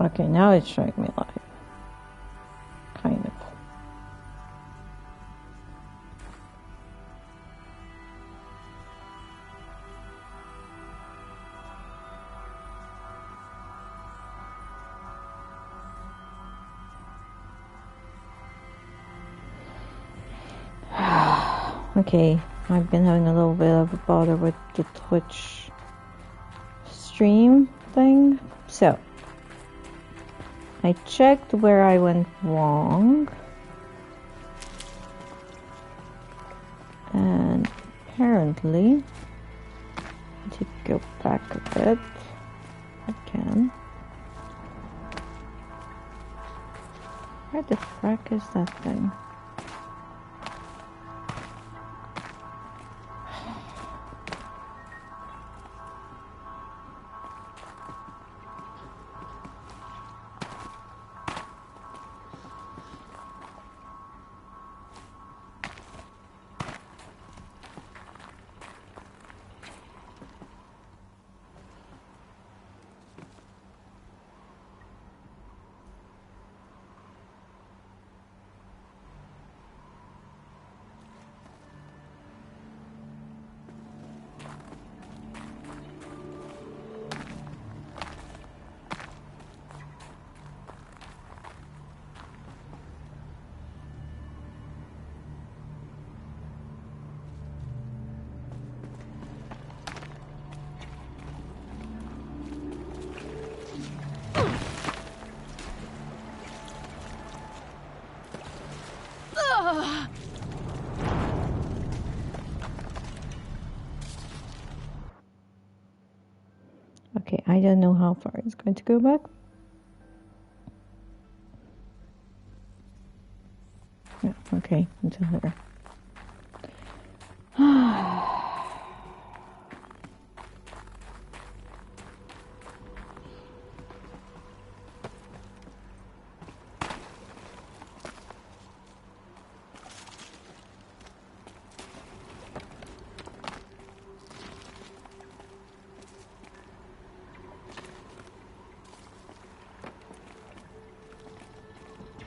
Okay, now it's showing me live. Kind of. Okay, I've been having a little bit of a bother with the Twitch stream thing. So, I checked where I went wrong. And apparently, to go back a bit, I can. Where the frack is that thing? Okay, I don't know how far it's going to go back. Yeah, okay, until here.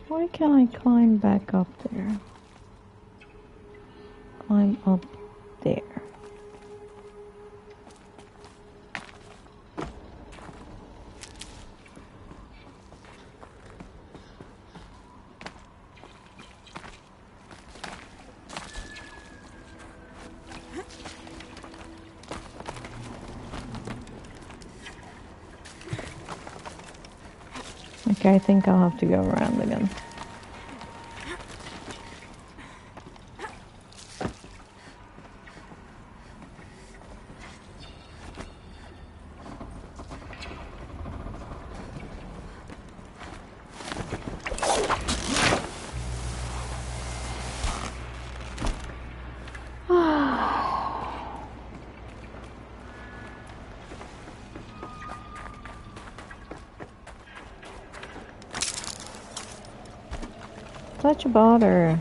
Why can't I climb back up there? Climb up there. Okay, I think I'll have to go around again. Such a bother.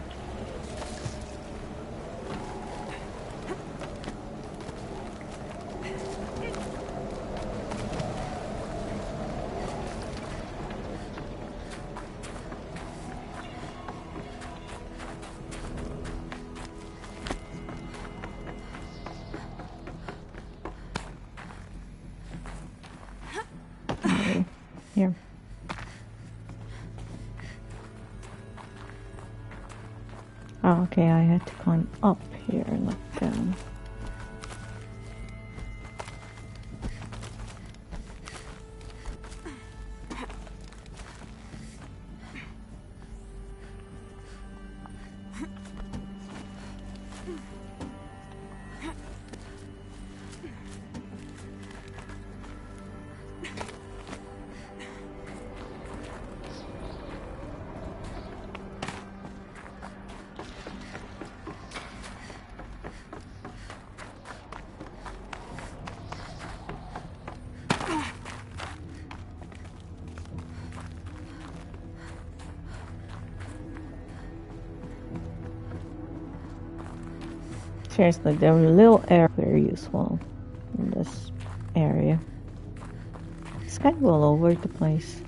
Okay, here. Oh, okay, I had to climb up here, not down. Seriously, the little air very useful in this area. It's kind of all over the place.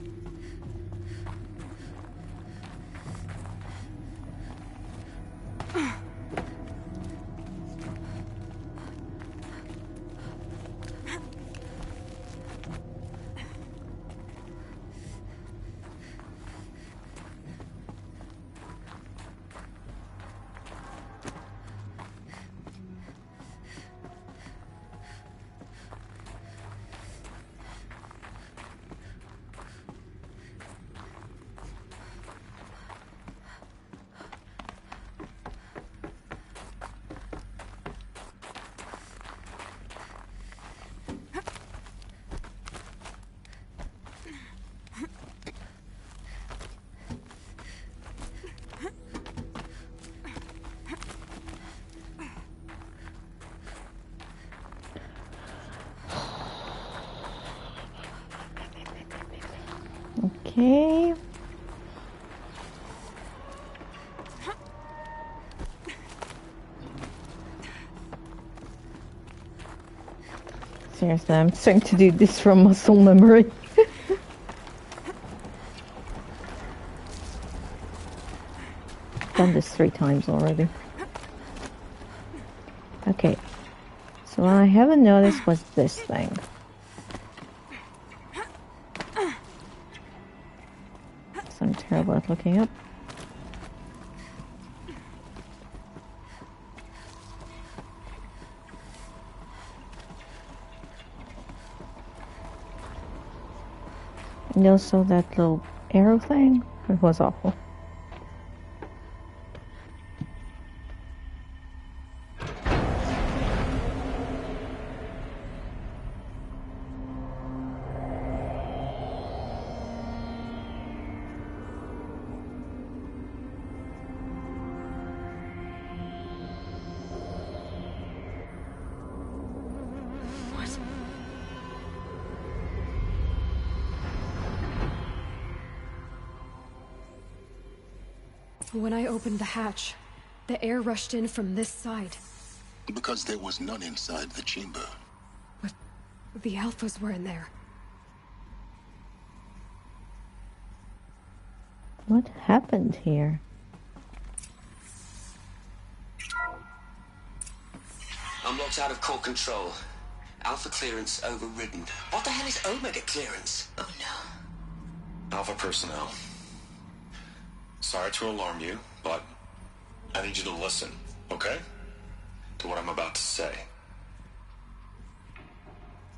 Okay. Seriously, I'm trying to do this from muscle memory. Done this 3 times already. Okay. So what I haven't noticed was this thing. So I'm terrible at looking up. And also that little arrow thing, it was awful. When I opened the hatch, the air rushed in from this side. Because there was none inside the chamber. But the alphas were in there. What happened here? I'm locked out of core control. Alpha clearance overridden. What the hell is Omega clearance? Oh no. Alpha personnel. Sorry to alarm you, but I need you to listen, okay? To what I'm about to say.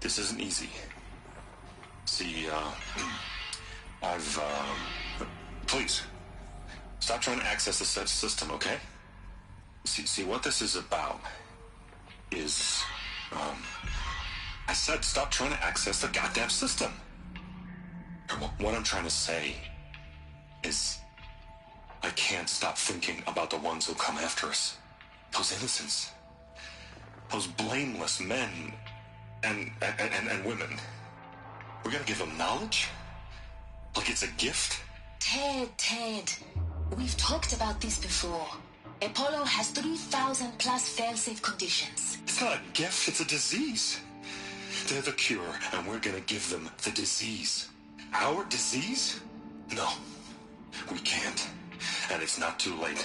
This isn't easy. See, please, stop trying to access the system, okay? See, what this is about is, I said stop trying to access the goddamn system. What I'm trying to say is, I can't stop thinking about the ones who come after us. Those innocents. Those blameless men and women. We're gonna give them knowledge? Like it's a gift? Ted. We've talked about this before. Apollo has 3,000 plus fail-safe conditions. It's not a gift, it's a disease. They're the cure, and we're gonna give them the disease. Our disease? No, we can't. And it's not too late.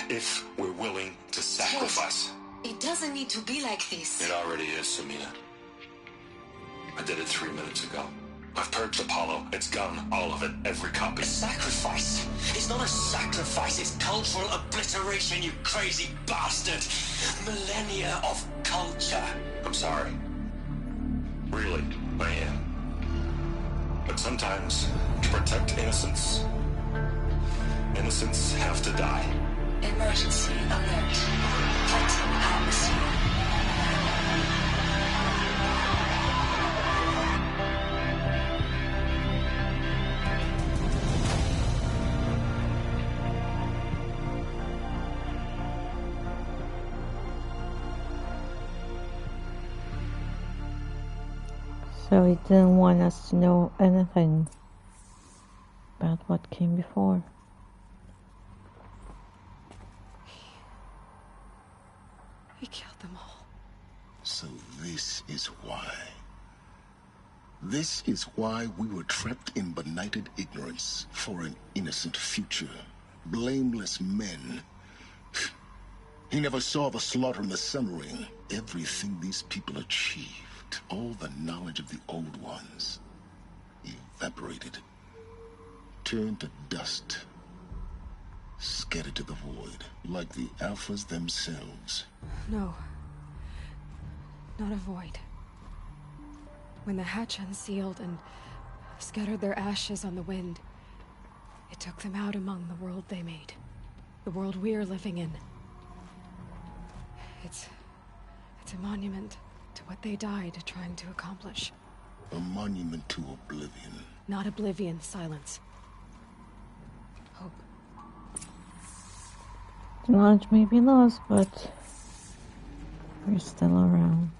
If we're willing to sacrifice. Ted, it doesn't need to be like this. It already is, Samina. I did it 3 minutes ago. I've purged Apollo. It's gone. All of it. Every copy. A sacrifice? It's not a sacrifice. It's cultural obliteration, you crazy bastard. Millennia of culture. I'm sorry. Really, I am. But sometimes, to protect innocence, innocents have to die. Emergency alert. Fighting atmosphere. So he didn't want us to know anything about what came before. He killed them all. So this is why. This is why we were trapped in benighted ignorance for an innocent future. Blameless men. He never saw the slaughter in the Sun Ring. Everything these people achieved, all the knowledge of the old ones, evaporated, turned to dust, scattered to the void, like the Alphas themselves. No. Not a void. When the hatch unsealed and scattered their ashes on the wind, it took them out among the world they made. The world we're living in. It's a monument to what they died trying to accomplish. A monument to oblivion. Not oblivion, silence. Hope. Knowledge may be lost, but we're still around.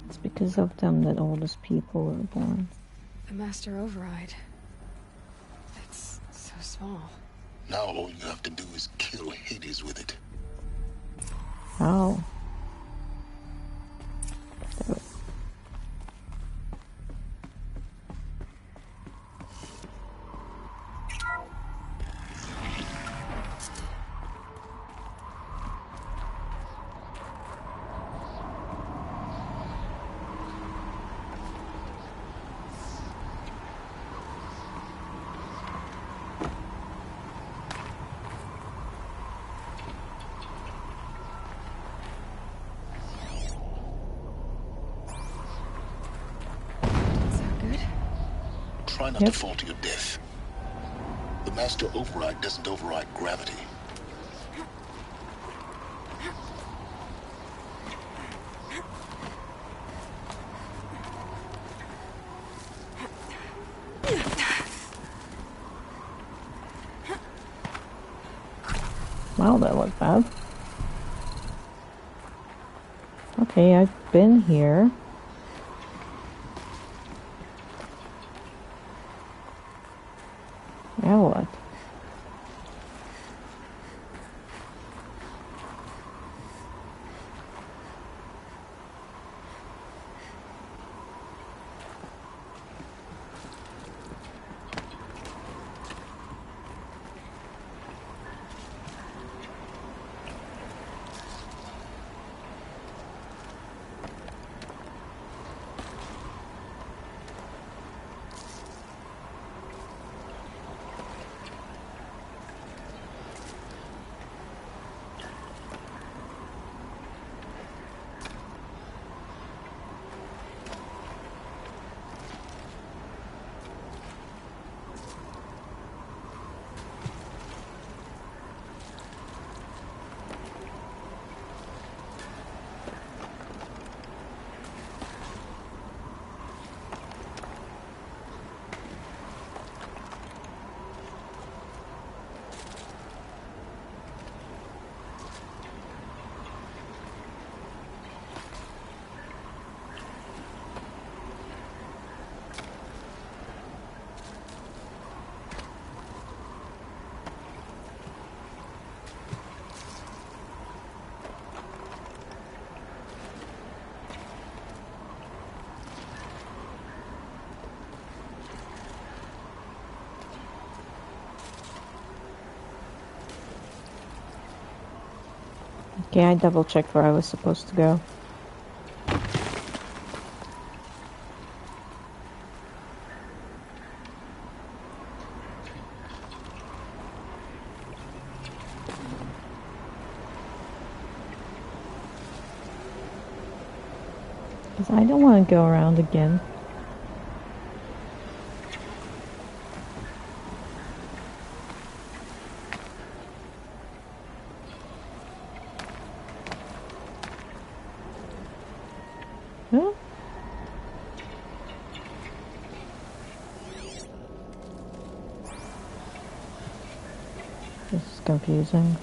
It's because of them that all those people were born. The Master Override. It's so small. Now all you have to do is kill Hades with it. How? Try not to fall to your death. The Master Override doesn't override gravity. Wow, that was bad. Okay, I've been here. Now what? Okay, I double checked where I was supposed to go. Because I don't want to go around again. Huh? This is confusing.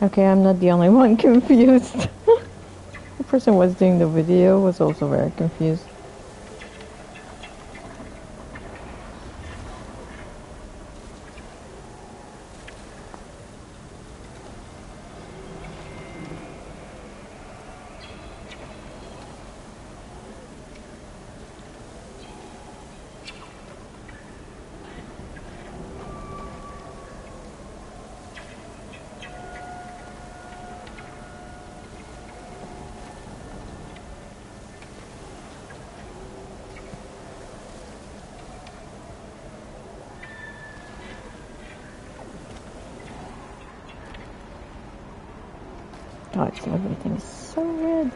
Okay, I'm not the only one confused. The person who was doing the video was also very confused. God, everything is so red.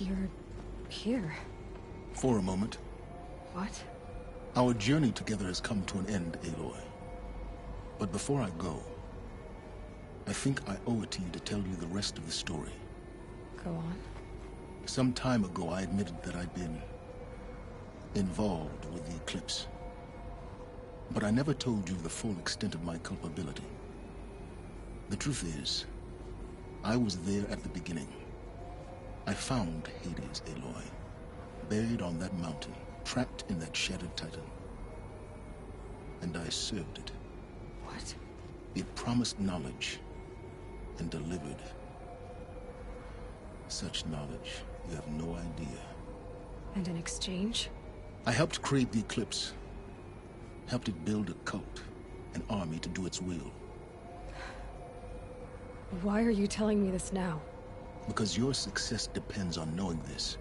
You're here. For a moment. What? Our journey together has come to an end, Aloy. But before I go, I think I owe it to you to tell you the rest of the story. Go on. Some time ago, I admitted that I'd been involved with the eclipse. But I never told you the full extent of my culpability. The truth is, I was there at the beginning. I found Hades, Aloy, buried on that mountain, trapped in that shattered titan. And I served it. What? It promised knowledge and delivered. Such knowledge, you have no idea. And in exchange? I helped create the eclipse. Helped it build a cult, an army to do its will. Why are you telling me this now? Because your success depends on knowing this.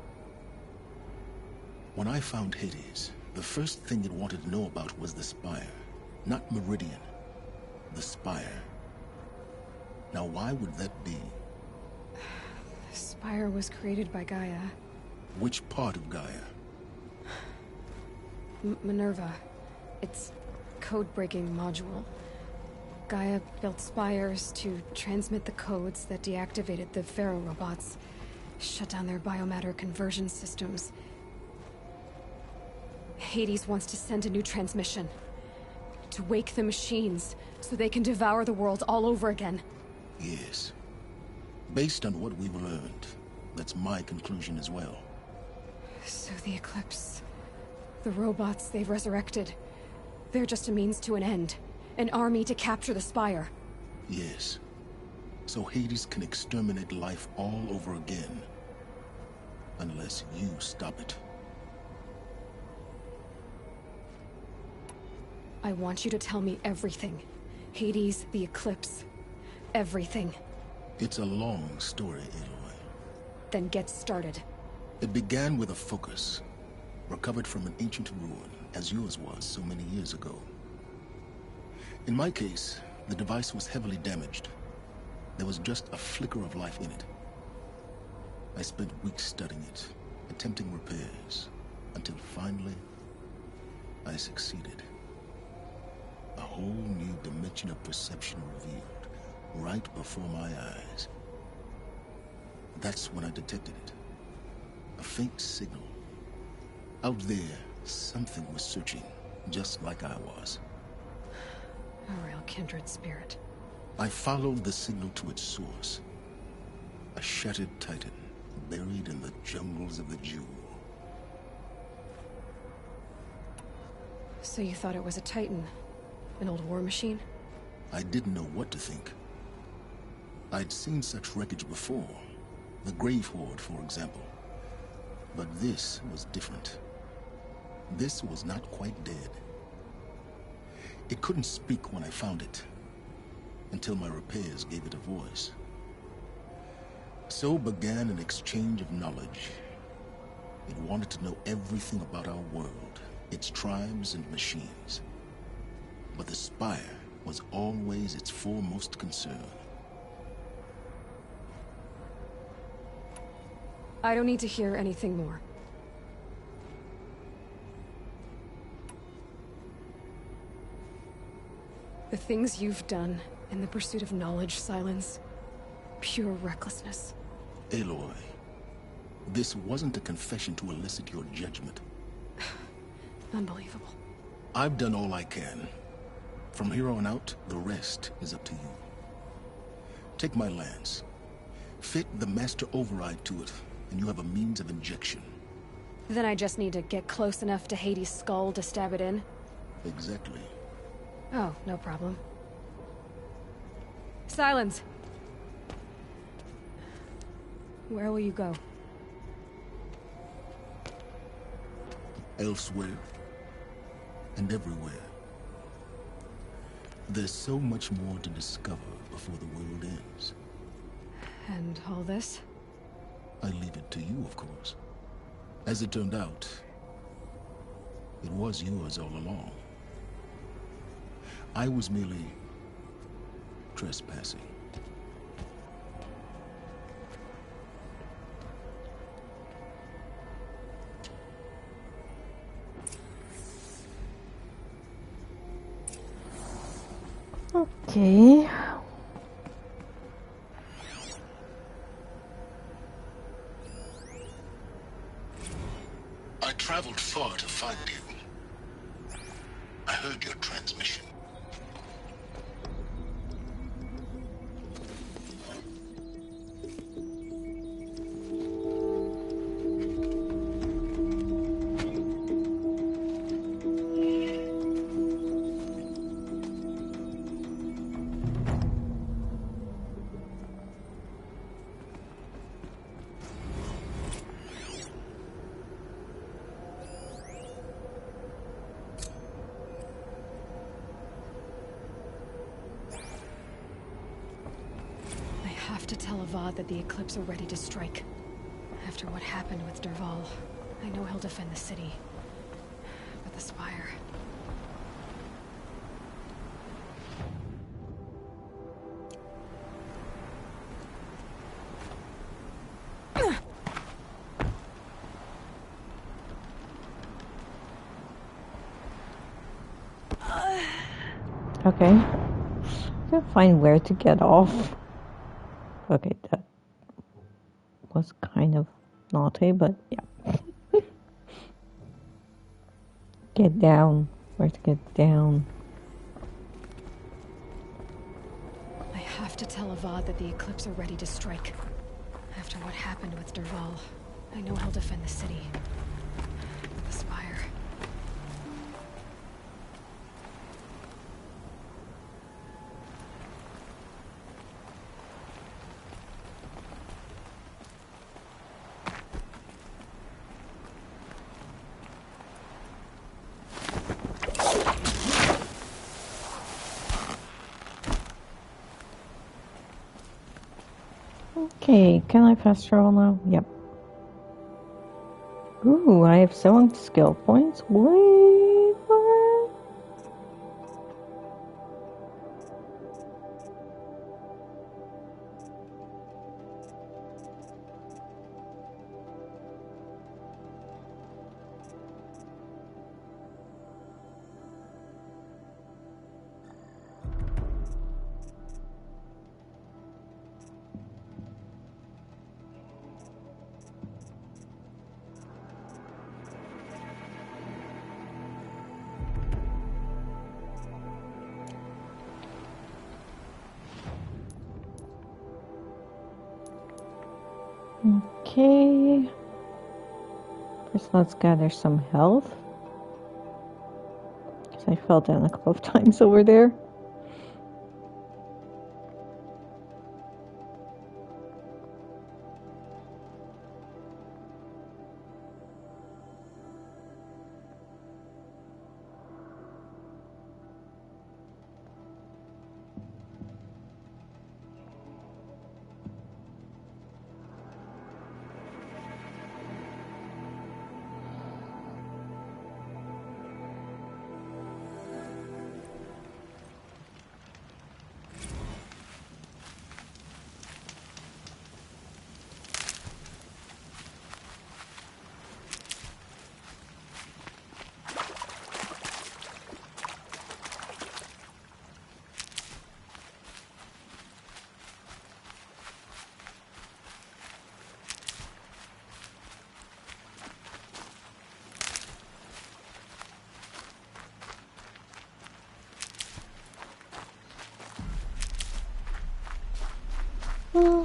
When I found Hades, the first thing it wanted to know about was the Spire. Not Meridian. The Spire. Now why would that be? The Spire was created by Gaia. Which part of Gaia? Minerva. It's code-breaking module. Gaia built spires to transmit the codes that deactivated the Pharaoh robots, shut down their biomatter conversion systems. Hades wants to send a new transmission. To wake the machines, so they can devour the world all over again. Yes. Based on what we've learned, that's my conclusion as well. So the Eclipse... the robots they've resurrected... they're just a means to an end. An army to capture the Spire. Yes. So Hades can exterminate life all over again. Unless you stop it. I want you to tell me everything. Hades, the Eclipse. Everything. It's a long story, Aloy. Then get started. It began with a focus. Recovered from an ancient ruin, as yours was so many years ago. In my case, the device was heavily damaged. There was just a flicker of life in it. I spent weeks studying it, attempting repairs, until finally, I succeeded. A whole new dimension of perception revealed, right before my eyes. That's when I detected it. A faint signal. Out there, something was searching, just like I was. A real kindred spirit. I followed the signal to its source. A shattered titan, buried in the jungles of the Jewel. So you thought it was a titan? An old war machine? I didn't know what to think. I'd seen such wreckage before. The Grave Horde, for example. But this was different. This was not quite dead. It couldn't speak when I found it, until my repairs gave it a voice. So began an exchange of knowledge. It wanted to know everything about our world, its tribes and machines. But the Spire was always its foremost concern. I don't need to hear anything more. The things you've done in the pursuit of knowledge, Silence. Pure recklessness. Aloy, this wasn't a confession to elicit your judgment. Unbelievable. I've done all I can. From here on out, the rest is up to you. Take my lance. Fit the master override to it, and you have a means of injection. Then I just need to get close enough to Hades' skull to stab it in? Exactly. Oh, no problem. Silence! Where will you go? Elsewhere. And everywhere. There's so much more to discover before the world ends. And all this? I leave it to you, of course. As it turned out, it was yours all along. I was merely trespassing. Okay. I traveled far to find you. I heard your transmission. I have to tell Avad that the Eclipse are ready to strike. After what happened with Dervahl, I know he'll defend the city. But the Spire... Okay. Gotta find where to get off. Okay, that was kind of naughty, but yeah. Get down. Where to get down? I have to tell Avad that the Eclipse are ready to strike. After what happened with Dervahl, I know he'll defend the city. But the Spire... Okay, can I fast travel now? Yep. Ooh, I have 7 skill points. Wait for it. Okay. First, let's gather some health. Because I fell down a couple of times over there.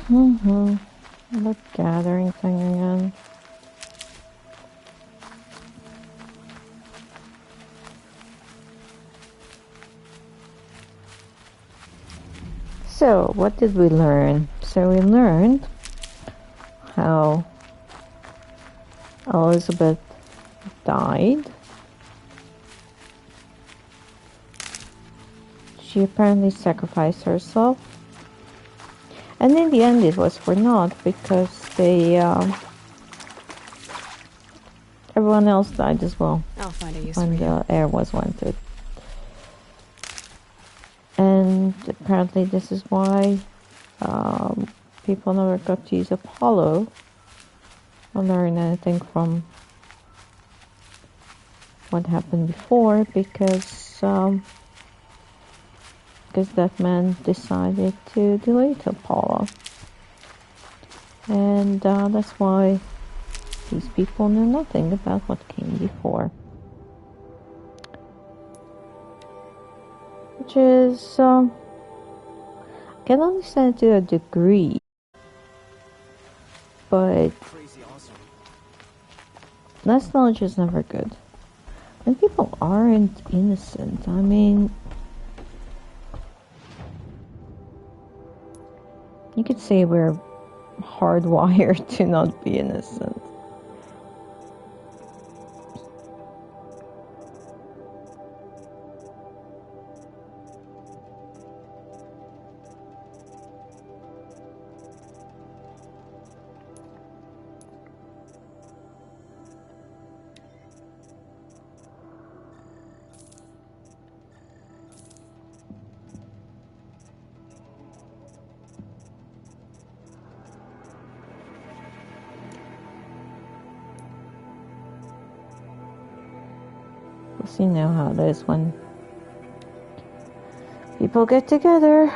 The gathering thing again. So, what did we learn? So we learned how Elizabeth died. She apparently sacrificed herself. And in the end it was for naught because they, everyone else died as well. I'll find a use When for you. the air was wanted. And apparently this is why people never got to use Apollo or learn anything from what happened before, because that man decided to delete Apollo. And that's why these people knew nothing about what came before. Which is, I can understand to a degree, but less knowledge is never good. And people aren't innocent. I mean, you could say we're hardwired to not be innocent. You know how it is when people get together.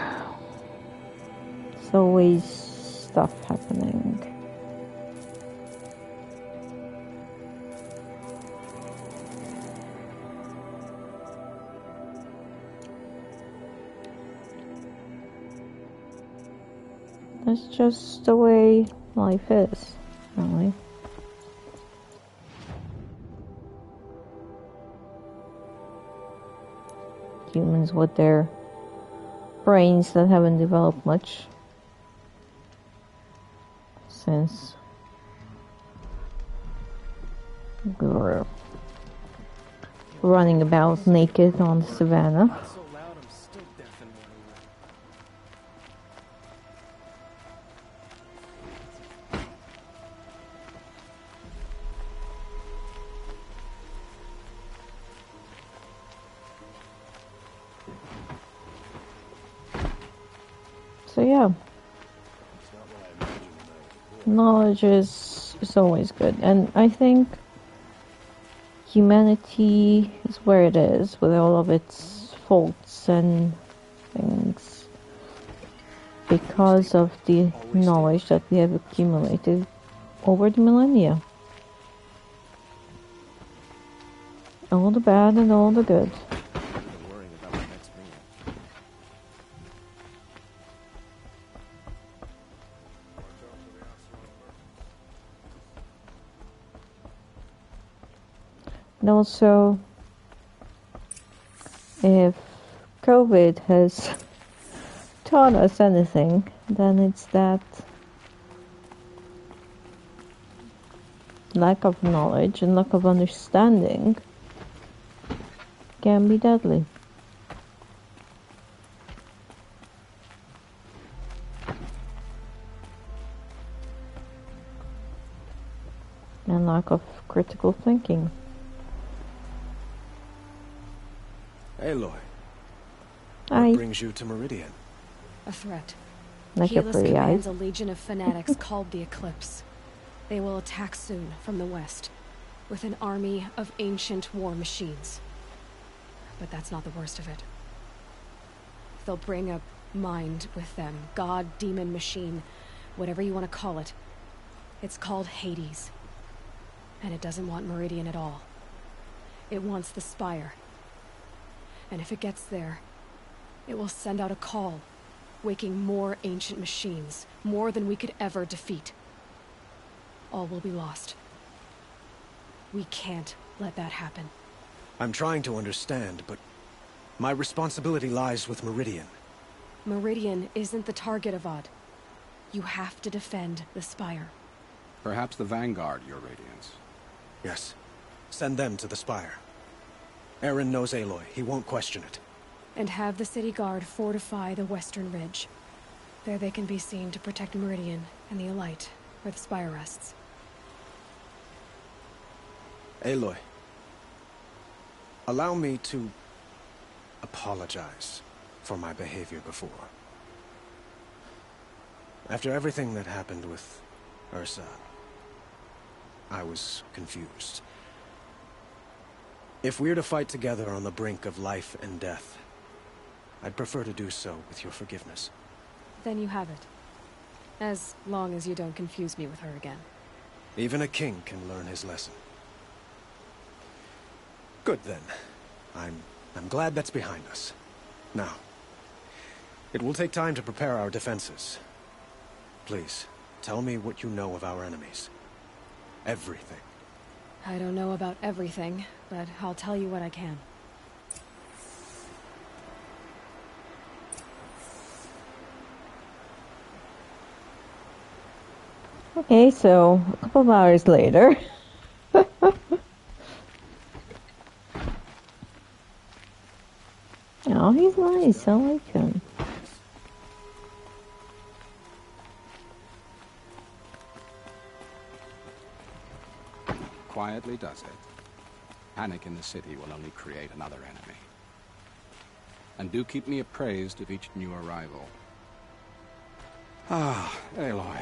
There's always stuff happening. That's just the way life is, really. Humans with their brains that haven't developed much since we were running about naked on the savannah. So yeah, knowledge is always good, and I think humanity is where it is with all of its faults and things because of the knowledge that we have accumulated over the millennia. All the bad and all the good. And also, if COVID has taught us anything, then it's that lack of knowledge and lack of understanding can be deadly. And lack of critical thinking. Aloy, What brings you to Meridian? A threat. Like a Helis pretty commands eye. a legion of fanatics called the Eclipse. They will attack soon from the west, with an army of ancient war machines. But that's not the worst of it. They'll bring a mind with them, god, demon, machine, whatever you want to call it. It's called Hades. And it doesn't want Meridian at all. It wants the Spire. And if it gets there, it will send out a call. waking more ancient machines, more than we could ever defeat. All will be lost. We can't let that happen. I'm trying to understand, but my responsibility lies with Meridian. Meridian isn't the target, Avad. You have to defend the Spire. Perhaps the Vanguard, Your Radiance. Yes. Send them to the Spire. Eren knows Aloy. He won't question it. And have the City Guard fortify the Western Ridge. There they can be seen to protect Meridian and the Elite, where the Spire rests. Aloy. Allow me to apologize for my behavior before. After everything that happened with Ursa, I was confused. If we're to fight together on the brink of life and death, I'd prefer to do so with your forgiveness. Then you have it. As long as you don't confuse me with her again. Even a king can learn his lesson. Good then. I'm glad that's behind us. Now, it will take time to prepare our defenses. Please, tell me what you know of our enemies. Everything. I don't know about everything, but I'll tell you what I can. Okay, so a couple of hours later. Oh, he's nice. I like him. Quietly does it. Panic in the city will only create another enemy. And do keep me appraised of each new arrival. Ah, Aloy.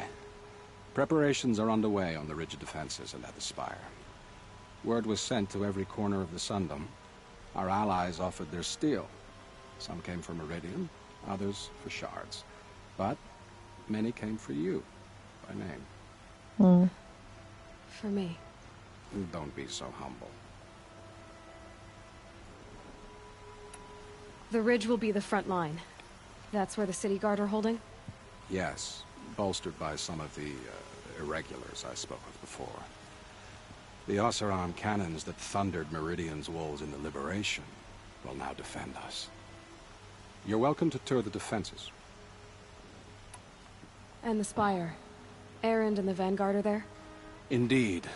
Preparations are underway on the ridge of defenses and at the Spire. Word was sent to every corner of the Sundom. Our allies offered their steel. Some came for Meridian, others for shards. But many came for you, by name. For me. Don't be so humble. The ridge will be the front line. That's where the City Guard are holding? Yes, bolstered by some of the irregulars I spoke of before. The Oseram cannons that thundered Meridian's walls in the Liberation will now defend us. You're welcome to tour the defenses. And the Spire. Erend and the Vanguard are there? Indeed.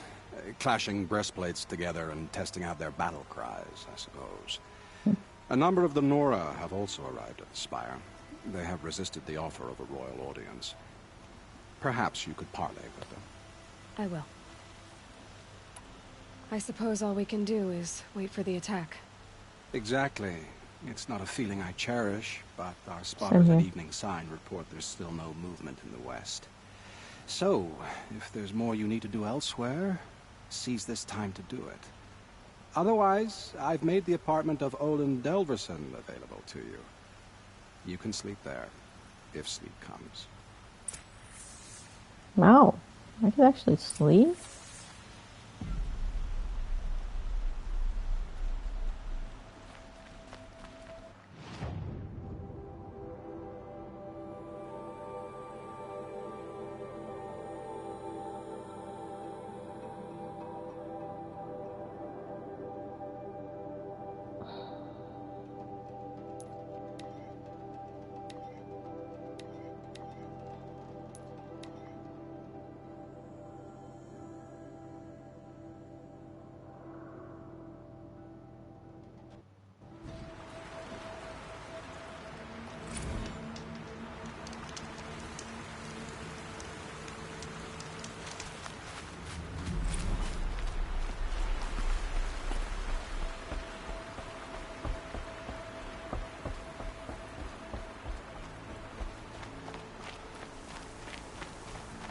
Clashing breastplates together and testing out their battle cries, I suppose. A number of the Nora have also arrived at the Spire. They have resisted the offer of a royal audience. Perhaps you could parley with them. I will. I suppose all we can do is wait for the attack. Exactly. It's not a feeling I cherish, but our spotters at Evening Sign report there's still no movement in the west. So, if there's more you need to do elsewhere, seize this time to do it. Otherwise, I've made the apartment of Olin Delverson available to you. You can sleep there, if sleep comes. Wow, I could actually sleep?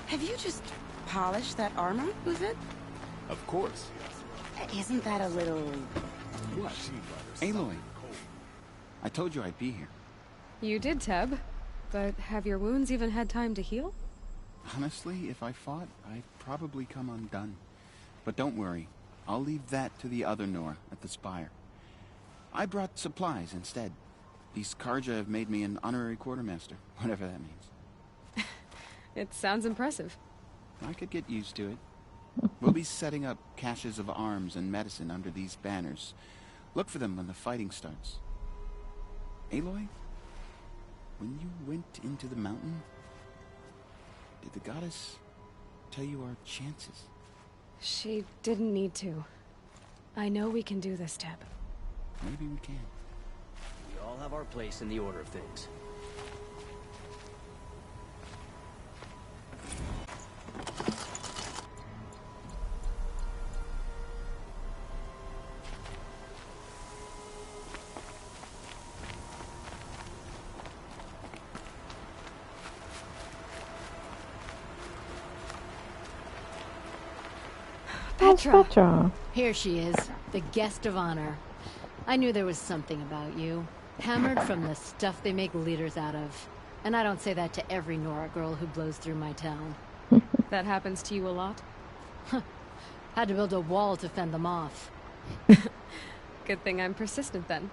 Have you just polished that armor with it? Of course. Isn't that a little... What? Aloy. I told you I'd be here. You did, Teb. But have your wounds even had time to heal? Honestly, if I fought, I'd probably come undone. But don't worry. I'll leave that to the other Nora at the Spire. I brought supplies instead. These Karja have made me an honorary quartermaster, whatever that means. It sounds impressive. I could get used to it. We'll be setting up caches of arms and medicine under these banners. Look for them when the fighting starts. Aloy, when you went into the mountain, did the goddess tell you our chances? She didn't need to. I know we can do this, Teb. Maybe we can. We all have our place in the order of things. Petra. Here she is, the guest of honor. I knew there was something about you. Hammered from the stuff they make leaders out of. And I don't say that to every Nora girl who blows through my town. That happens to you a lot? Had to build a wall to fend them off. Good thing I'm persistent then.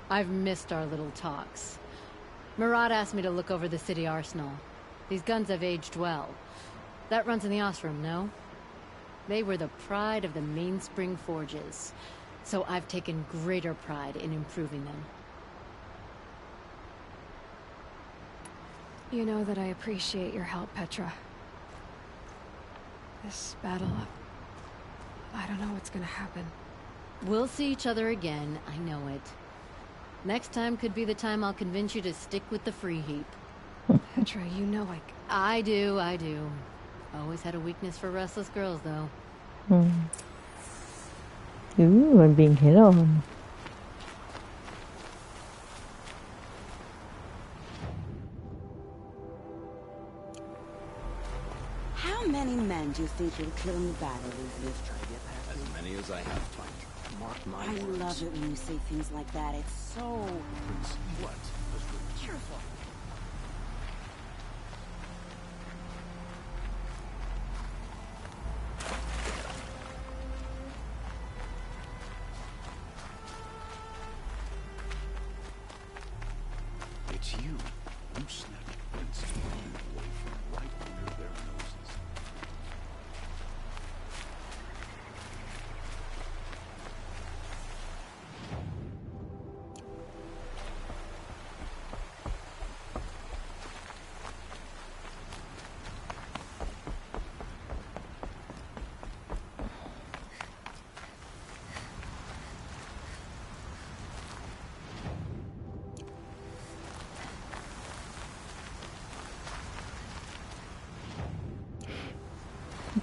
I've missed our little talks. Murad asked me to look over the city arsenal. These guns have aged well. That runs in the Ostrom, no? They were the pride of the Mainspring Forges, so I've taken greater pride in improving them. You know that I appreciate your help, Petra. This battle, I don't know what's gonna happen. We'll see each other again, I know it. Next time could be the time I'll convince you to stick with the free heap. Petra, you know I do. Always had a weakness for restless girls, though. Ooh, I'm being hit on. How many men do you think you'll kill in the battle, Elizabeth? Try to get past as many as I have time. Mark my I words. love it when you say things like that. It's so... What? cheerful. It's you. You snapped Winston away from right under their noses.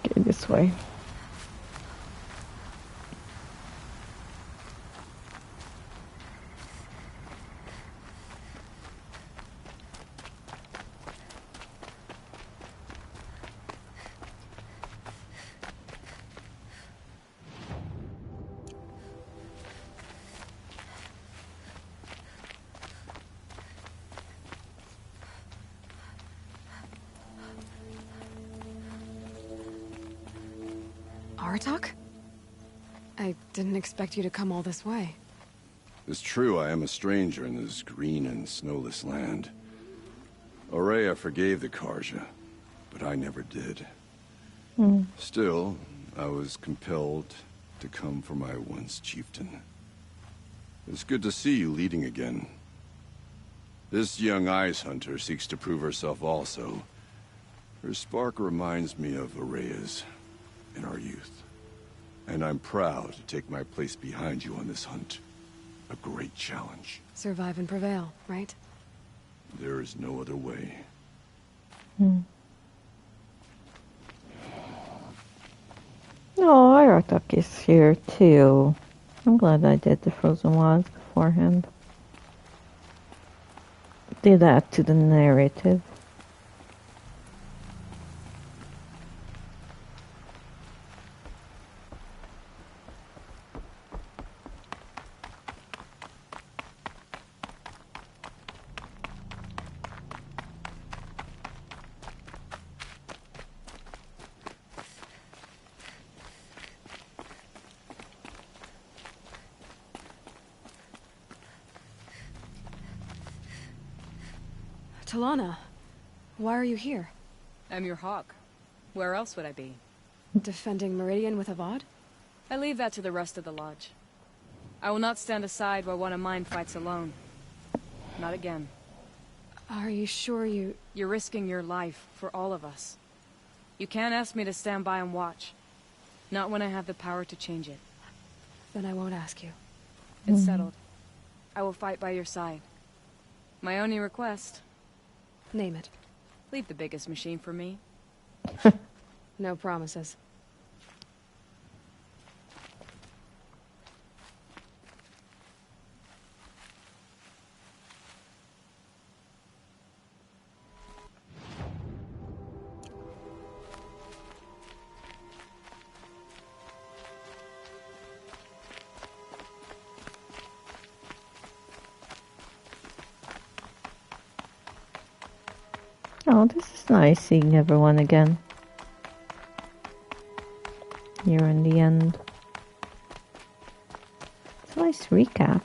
Okay, this way. Aratak? I didn't expect you to come all this way. It's true I am a stranger in this green and snowless land. Aurea forgave the Karja, but I never did. Still, I was compelled to come for my once chieftain. It's good to see you leading again. This young ice hunter seeks to prove herself also. Her spark reminds me of Aurea's in our youth. And I'm proud to take my place behind you on this hunt. A great challenge. Survive and prevail, right? There is no other way. Oh, Aratak is here too. I'm glad I did the Frozen Wilds beforehand. Did add to the narrative. Talana, why are you here? I'm your hawk. Where else would I be? Defending Meridian with Avad? I leave that to the rest of the Lodge. I will not stand aside while one of mine fights alone. Not again. Are you sure you... You're risking your life for all of us. You can't ask me to stand by and watch. Not when I have the power to change it. Then I won't ask you. It's settled. I will fight by your side. My only request... Name it. Leave the biggest machine for me. No promises. Oh, this is nice seeing everyone again. Here in the end. It's a nice recap.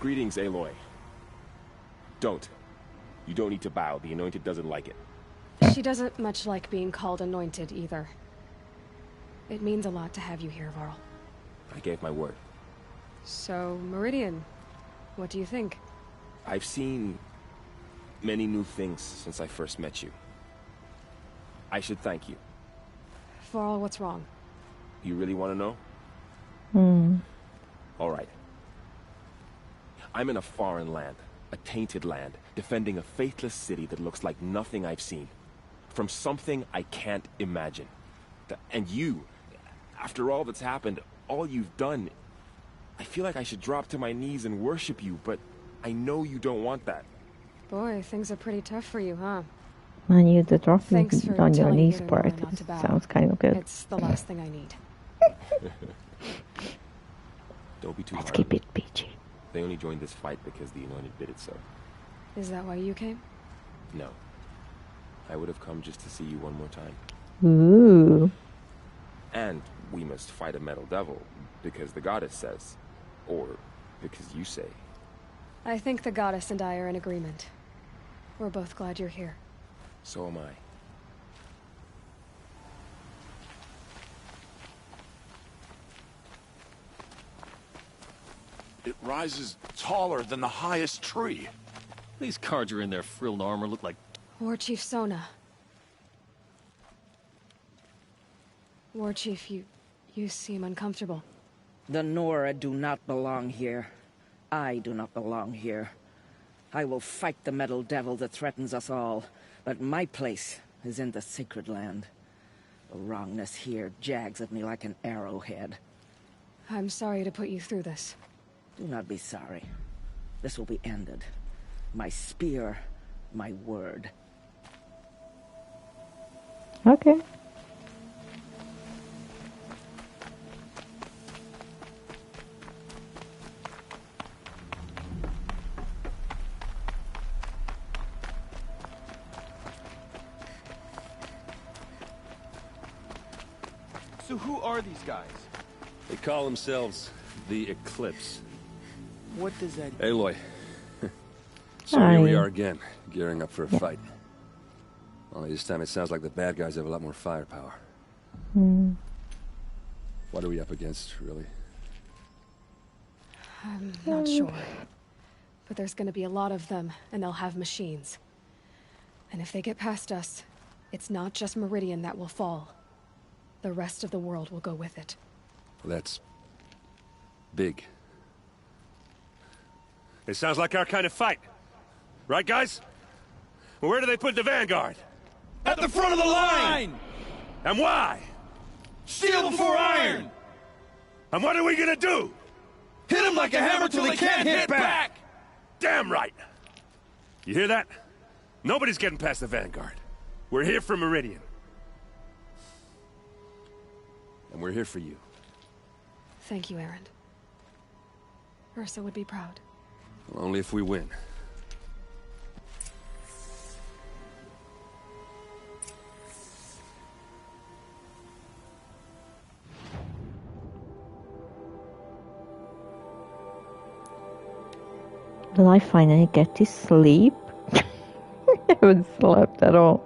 Greetings, Aloy. Don't. You don't need to bow. The Anointed doesn't like it. She doesn't much like being called Anointed, either. It means a lot to have you here, Varl. I gave my word. So, Meridian, what do you think? I've seen many new things since I first met you. I should thank you. Varl, what's wrong? You really want to know? All right. I'm in a foreign land, a tainted land, defending a faithless city that looks like nothing I've seen. From something I can't imagine. And you, after all that's happened, all you've done, I feel like I should drop to my knees and worship you, but I know you don't want that. Boy, things are pretty tough for you, huh? Man, you the dropping Thanks for on your telling knees Either part Nora not to bow. sounds kind of good. It's the last thing I need. Don't be too Let's hard. keep it PG. They only joined this fight because the Anointed did it so. Is that why you came? No. I would have come just to see you one more time. Ooh. And we must fight a metal devil, because the goddess says. Or because you say. I think the goddess and I are in agreement. We're both glad you're here. So am I. It rises taller than the highest tree. These Carja in their frilled armor look like... War Chief Sona. War Chief, you seem uncomfortable. The Nora do not belong here. I do not belong here. I will fight the metal devil that threatens us all, but my place is in the sacred land. The wrongness here jags at me like an arrowhead. I'm sorry to put you through this. Do not be sorry. This will be ended. My spear, my word. Okay. So who are these guys? They call themselves the Eclipse. What does that... Aloy. So here we are again, gearing up for a fight. Only this time it sounds like the bad guys have a lot more firepower. What are we up against, really? I'm not sure. But there's gonna be a lot of them, and they'll have machines. And if they get past us, it's not just Meridian that will fall. The rest of the world will go with it. Well, that's... big. It sounds like our kind of fight. Right, guys? Well, where do they put the Vanguard? At the front of the line! And why? Steel before iron! And what are we gonna do? Hit them like a hammer till they can't hit back! Damn right! You hear that? Nobody's getting past the Vanguard. We're here for Meridian. And we're here for you. Thank you, Aaron. Ursa would be proud. Well, only if we win. Will I finally get to sleep? I haven't slept at all.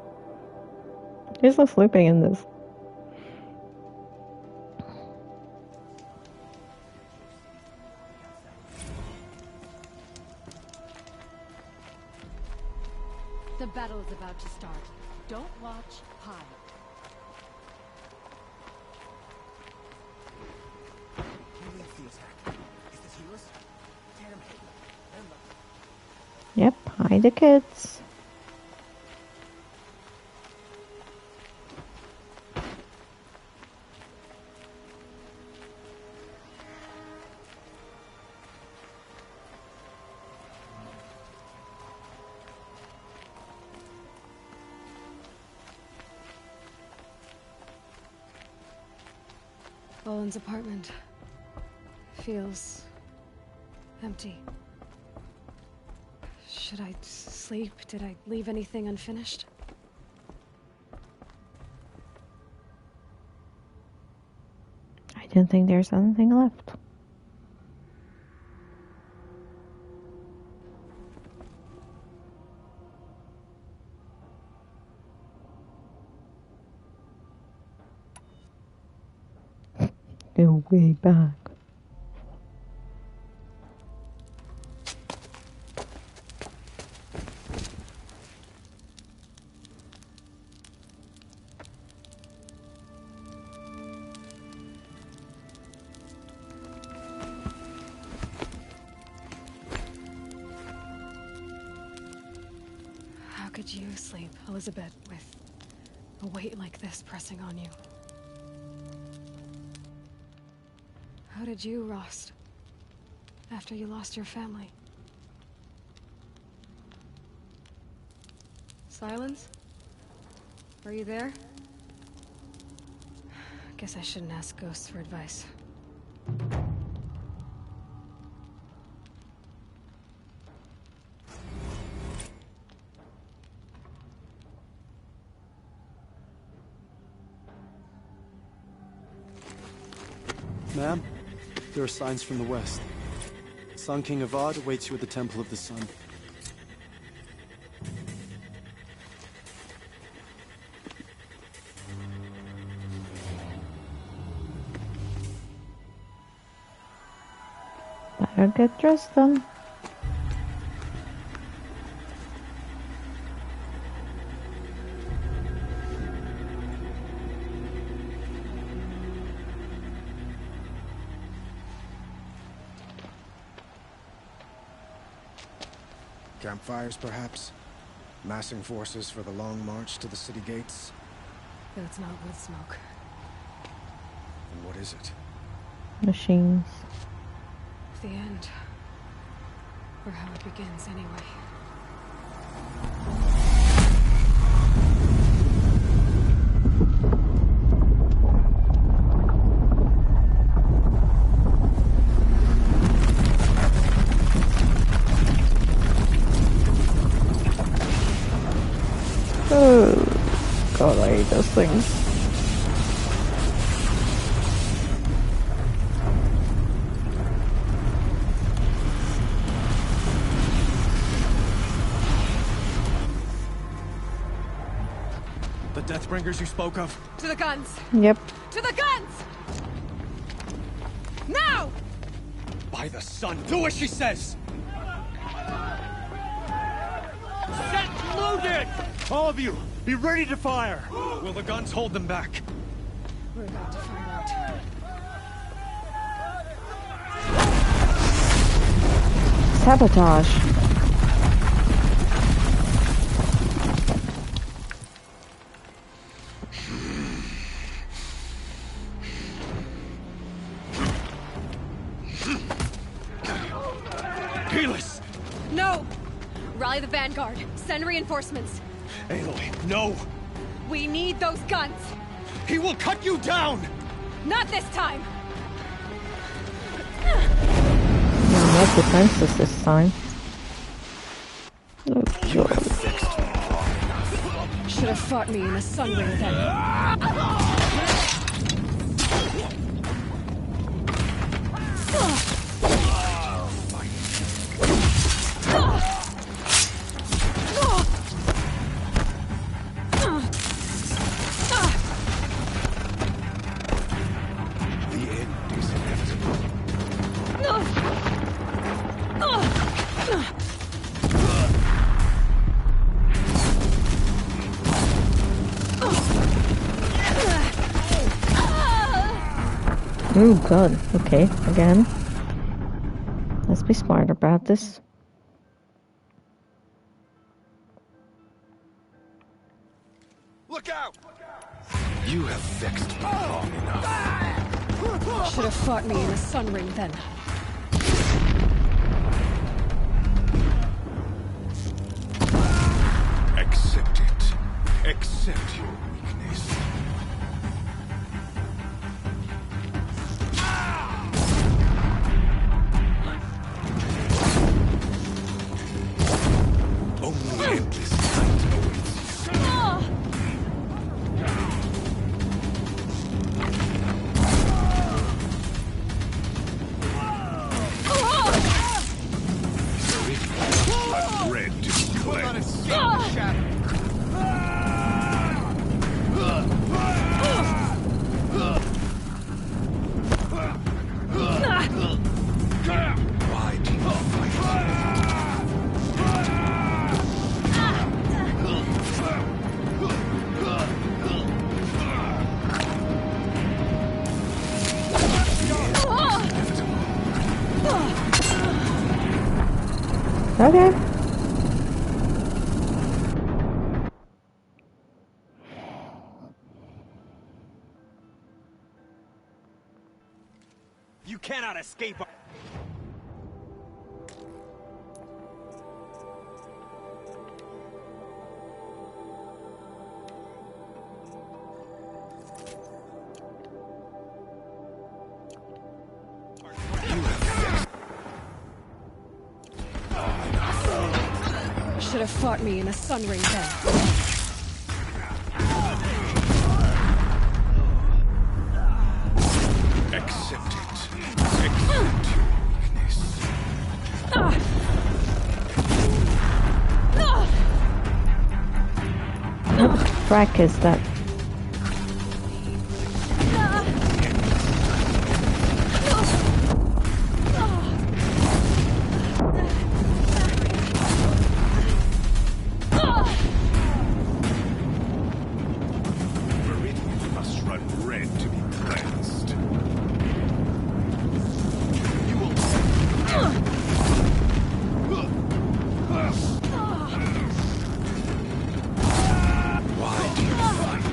There's no sleeping in this. The battle is about to start. Don't watch, hide. Yep, hide the kids. Owen's apartment feels empty. Should I sleep? Did I leave anything unfinished? I don't think there's anything left. No way back. How could you sleep, Elizabeth, with a weight like this pressing on you? How did you, Rost, after you lost your family? Silence? Were you there? Guess I shouldn't ask ghosts for advice. Ma'am, there are signs from the west. Sun King Avad awaits you at the Temple of the Sun. Better get dressed then. Campfires, perhaps? Massing forces for the long march to the city gates? That's not wood smoke. And what is it? Machines. The end. Or how it begins, anyway. Oh, God, I hate those things. The Deathbringers you spoke of? To the guns! Yep. To the guns! Now! By the sun, do as she says! Set loaded! All of you, be ready to fire! Will the guns hold them back? We're about to find out. Sabotage. Rally the Vanguard. Send reinforcements. Aloy, no! We need those guns! He will cut you down! Not this time! Not defenseless this time. Oh, you have fixed me. Should have fought me in the sun ring then. Oh god, okay, again. Let's be smart about this. Look out! You have vexed me long enough. Should have fought me in the sun ring then. Accept it. Accept your weakness. Only endless night awaits you. Blood red to be cleansed. Why do you fight? Okay. You cannot escape. Should have fought me in the sun ring then. Accept it. Accept your weakness. What the frack is that? Meridian must run red to be cleansed. You will. Why do you fight?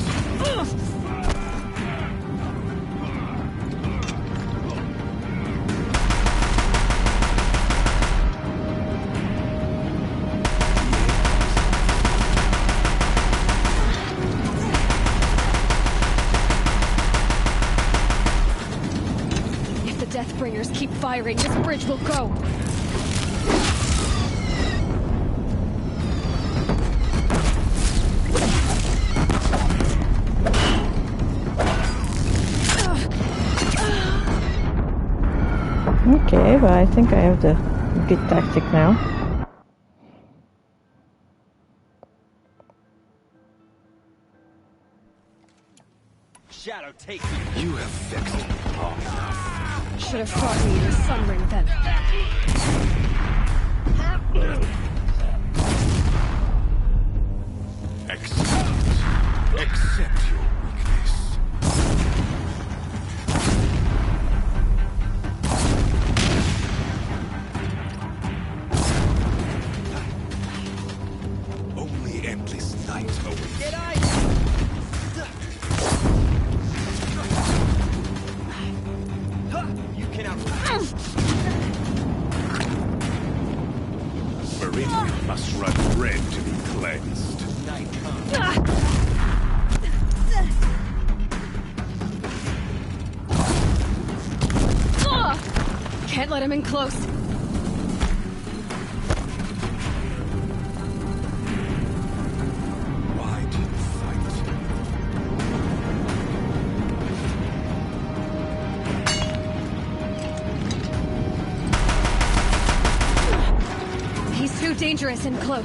If the Deathbringers keep firing, this bridge will go. Okay, but I think I have the good tactic now. Shadow, take me. You have vexed me long enough. Should have fought me in the sun ring then. Accept your weakness. Only endless night awaits. Get you cannot. Meridian must run red to be cleansed. Can't let him in close. Why do you fight? He's too dangerous and close.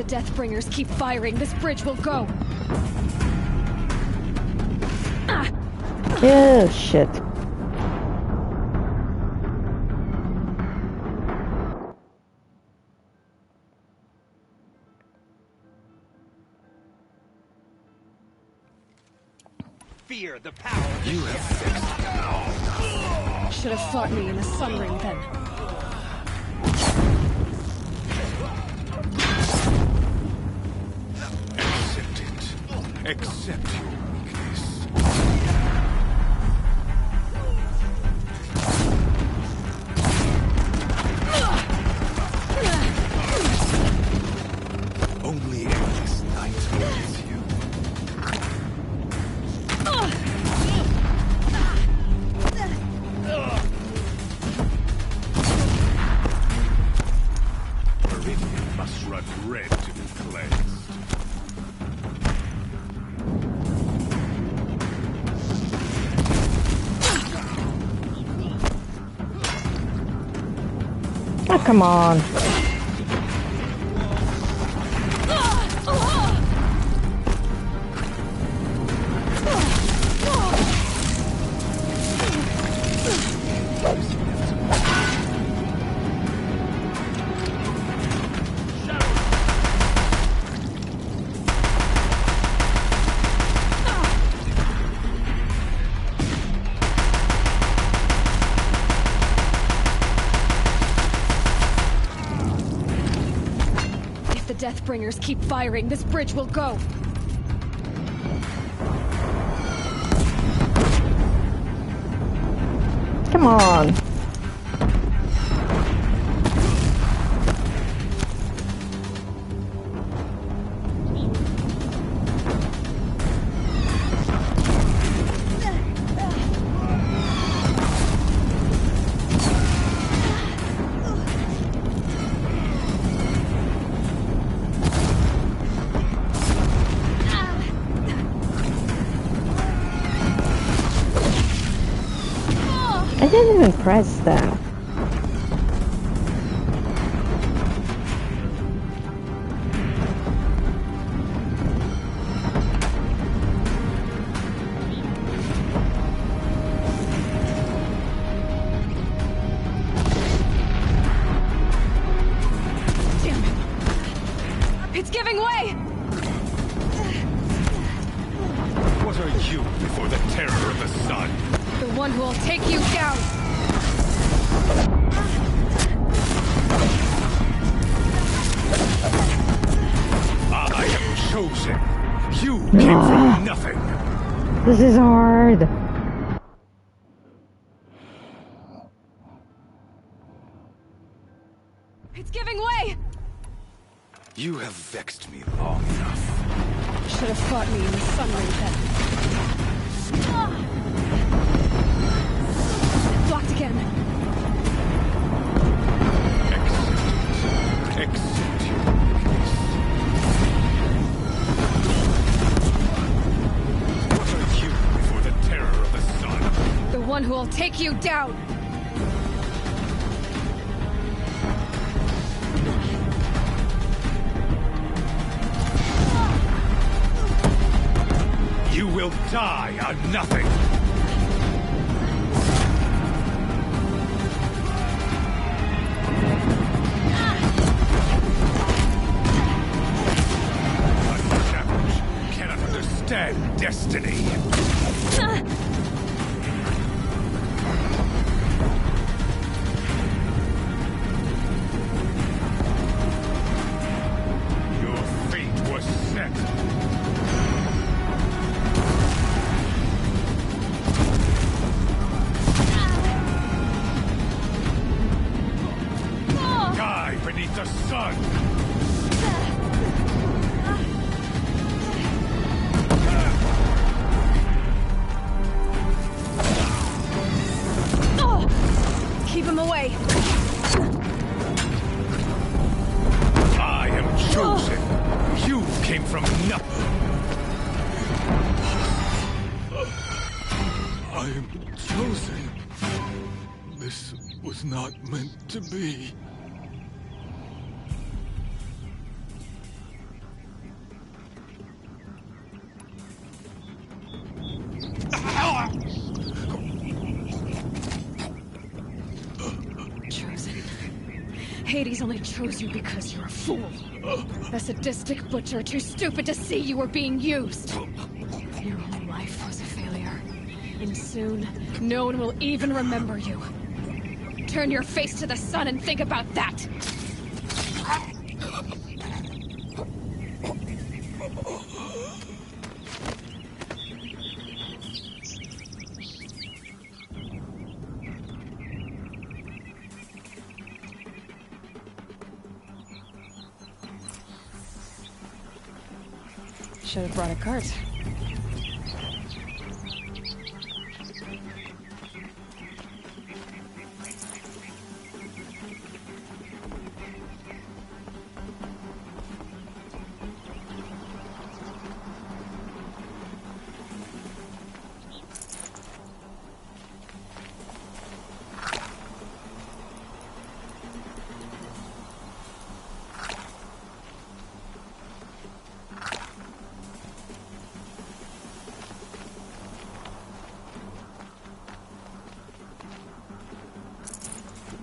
Deathbringers keep firing, this bridge will go. Oh, shit. Fear the power. You have fixed now. Should have fought me in the sun ring then. Accept your weakness. Only endless night awaits you. Meridian must run red to be cleansed. Oh, come on. Deathbringers keep firing, this bridge will go. Come on. I didn't even press that. Damn it. It's giving way! What are you before the terror of the sun? The one who will take you down! I am chosen. You came from nothing. This is hard. It's giving way! You have vexed me long enough. Should have fought me in the sun ring then. Blocked again. Accept your weakness. What are you before the terror of the sun? The one who will take you down! will die on nothing! Unchallenged cannot understand destiny. Your fate was set. Die beneath the sun! Keep him away. I am chosen. You came from nothing. I am chosen. This was not meant to be. Chosen. Hades only chose you because you're a fool. A sadistic butcher too stupid to see you were being used. Your whole life was a failure. And soon, no one will even remember you. Turn your face to the sun and think about that! Should have brought a cart.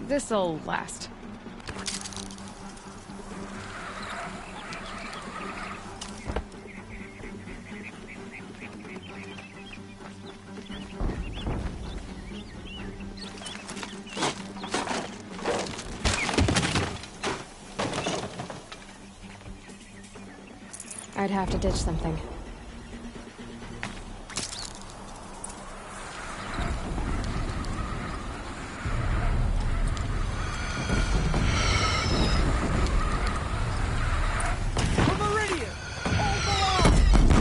This'll last. I'd have to ditch something.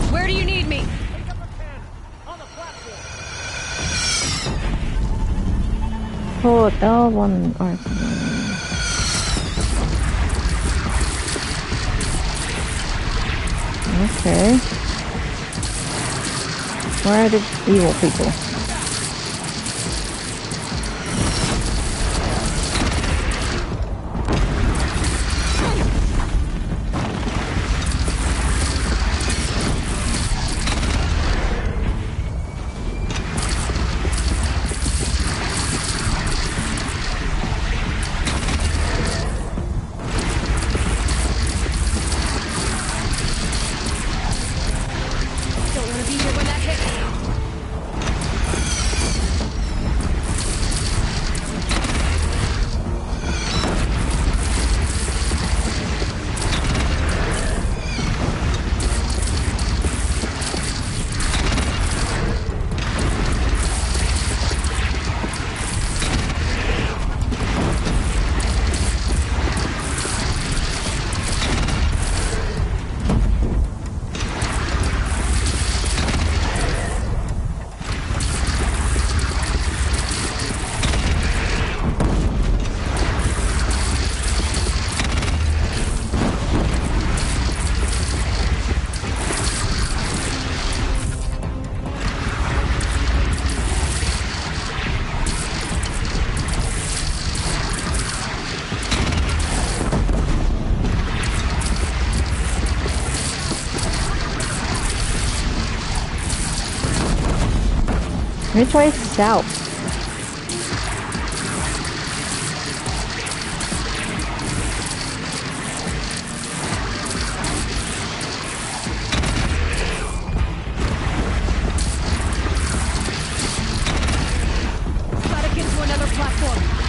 Where do you need me? Oh, that one. Okay. Where are the evil people? Don't want to be here when that hits. Which way is south? Gotta get to another platform.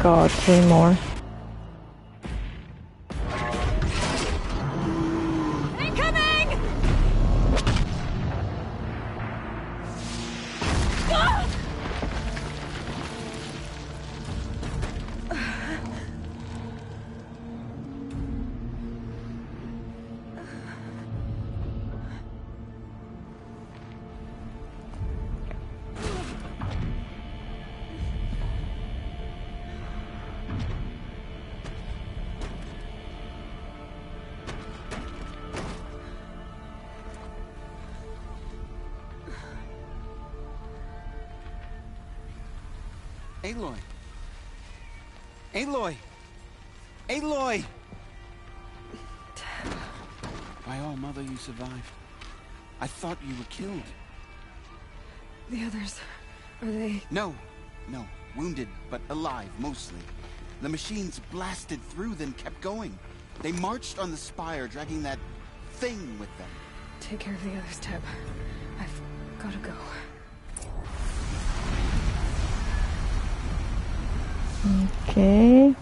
god, 3 more. Incoming! Aloy! Aloy! Aloy! By all, Mother, you survived. I thought you were killed. The others, are they... No. Wounded, but alive, mostly. The machines blasted through, then kept going. They marched on the spire, dragging that thing with them. Take care of the others, Teb. I've gotta go. Okay.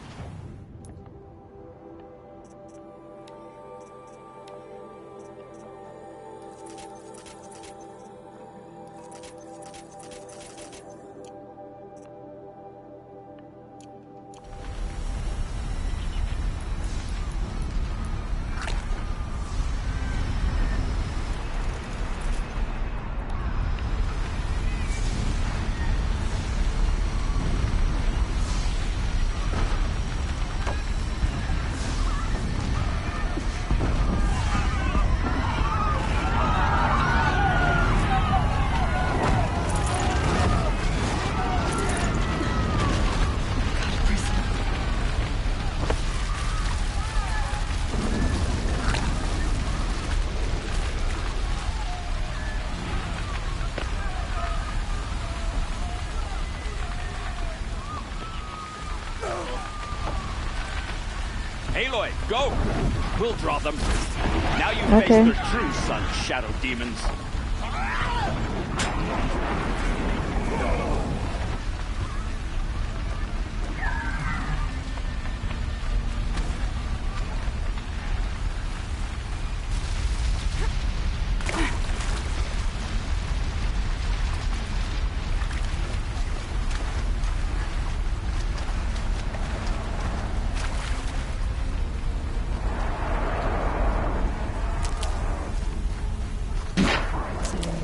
Aloy, go! We'll draw them. Now you face Okay. their true son, Shadow Demons.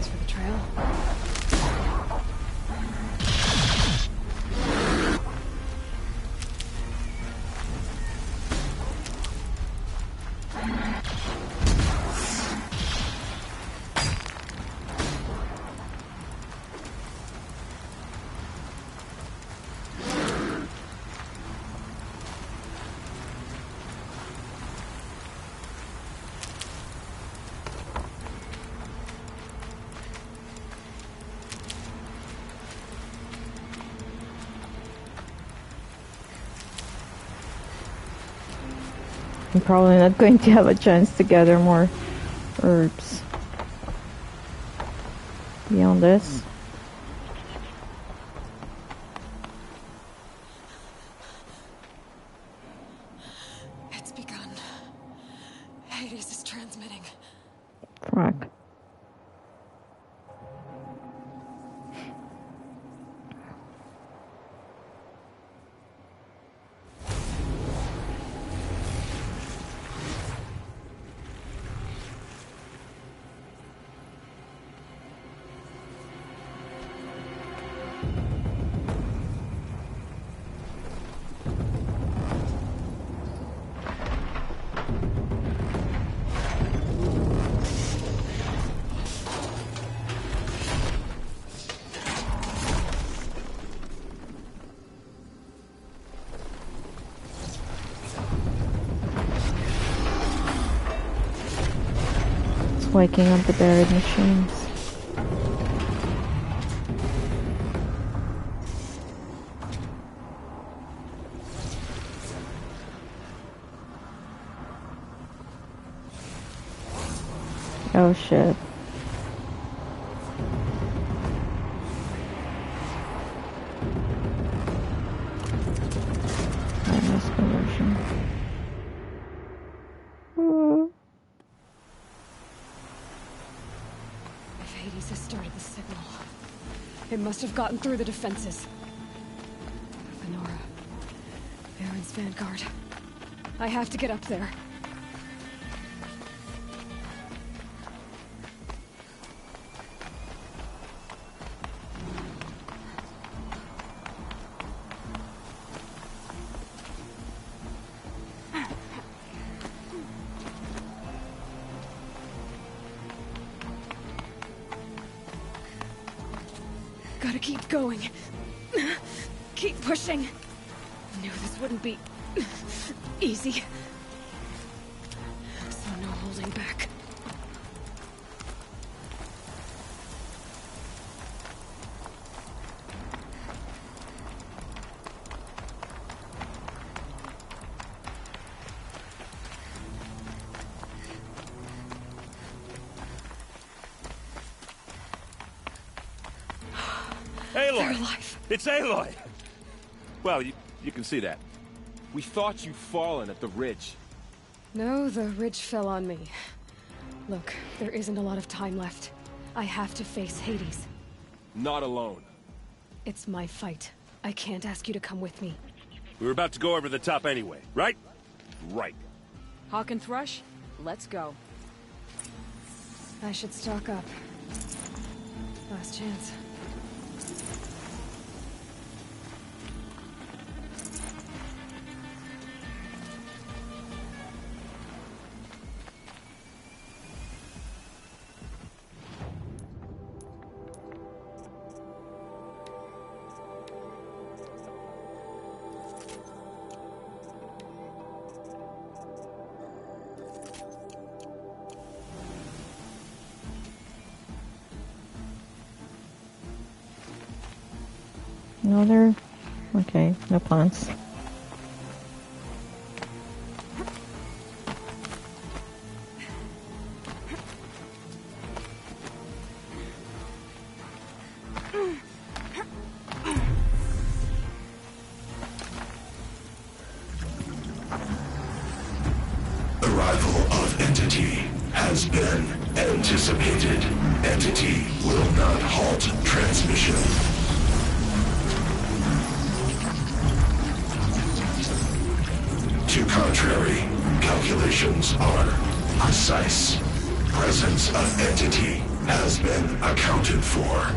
For the trail. I'm probably not going to have a chance to gather more herbs beyond this. It's begun. Hades is transmitting. Fuck. Waking up the buried machines. Oh shit. started the signal. It must have gotten through the defenses. Venora. Baron's vanguard. I have to get up there. Gotta keep going. Keep pushing. Knew this wouldn't be easy. So no holding back. Aloy! It's Aloy! Well, you can see that. We thought you'd fallen at the ridge. No, the ridge fell on me. Look, there isn't a lot of time left. I have to face Hades. Not alone. It's my fight. I can't ask you to come with me. We were about to go over the top anyway, right? Right. Hawk and Thrush, let's go. I should stock up. Last chance. Another... Okay, no plants. Arrival of Entity has been anticipated. Entity will not halt transmission. To contrary, calculations are precise. Presence of Entity has been accounted for.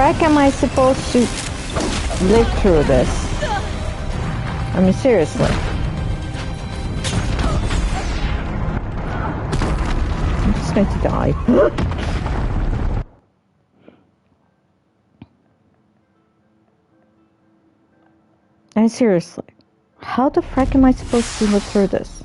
frack am I supposed to live through this? I mean, seriously. I'm just going to die. And seriously, how the frack am I supposed to live through this?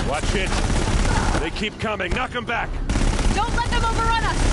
Watch it. They keep coming. Knock them back. Don't let them overrun us!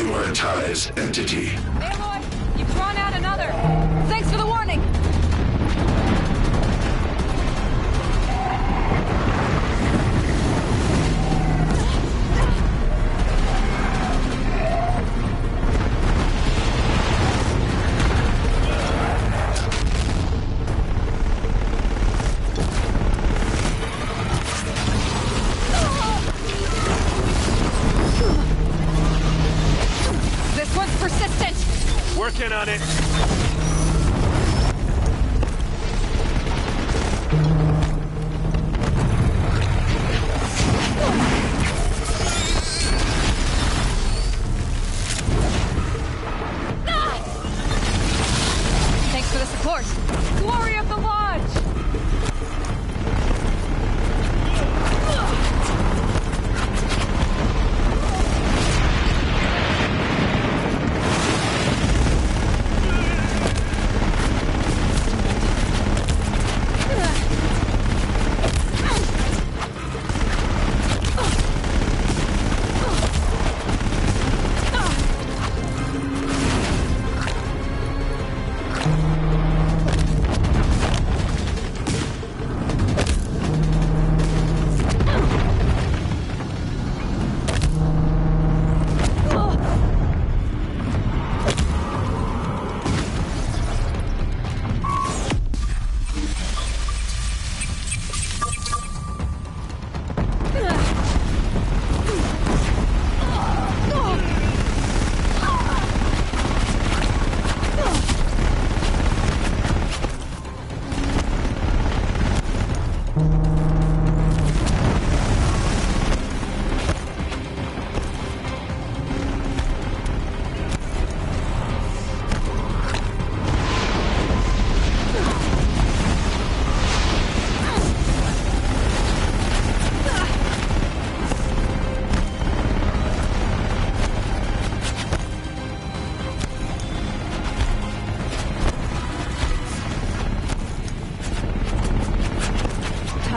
Prioritize entity. Aloy, you've drawn out another. Thanks for the warning. Working on it. Thanks for the support. Glory of the Lodge!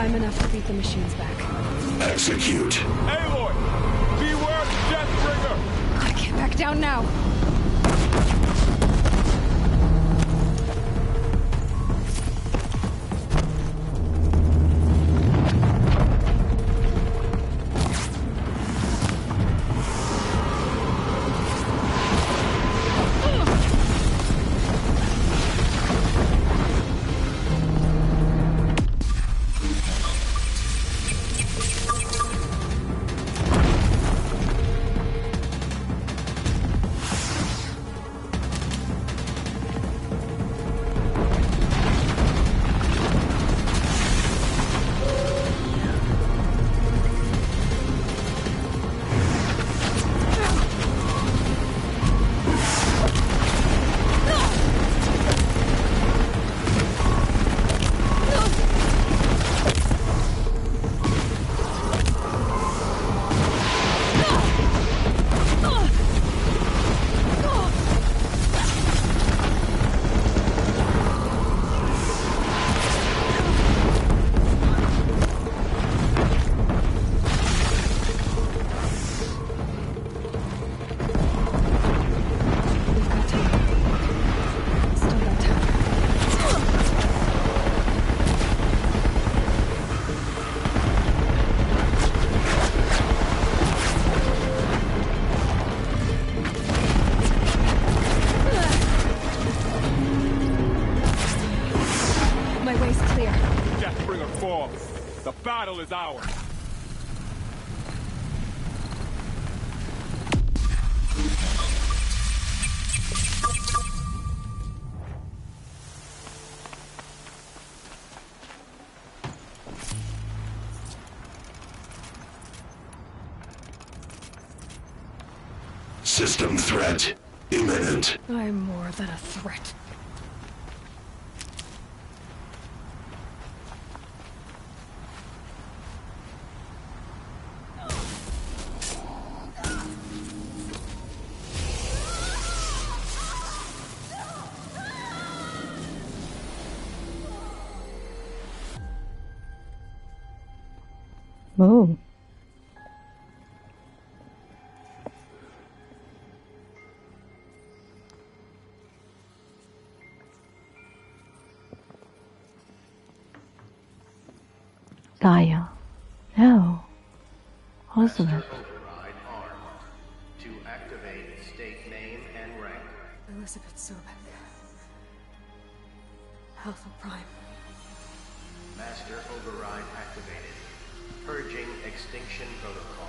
time enough to beat the machines back. Execute. Aloy! Beware the Deathbringer! I can't back down now. Is ours. System threat imminent. I'm more than a threat. Oh. Gaia. No. Elizabeth. To activate state name and rank. Elizabeth Sobek. Alpha Prime. Master override activated. Purging extinction protocol.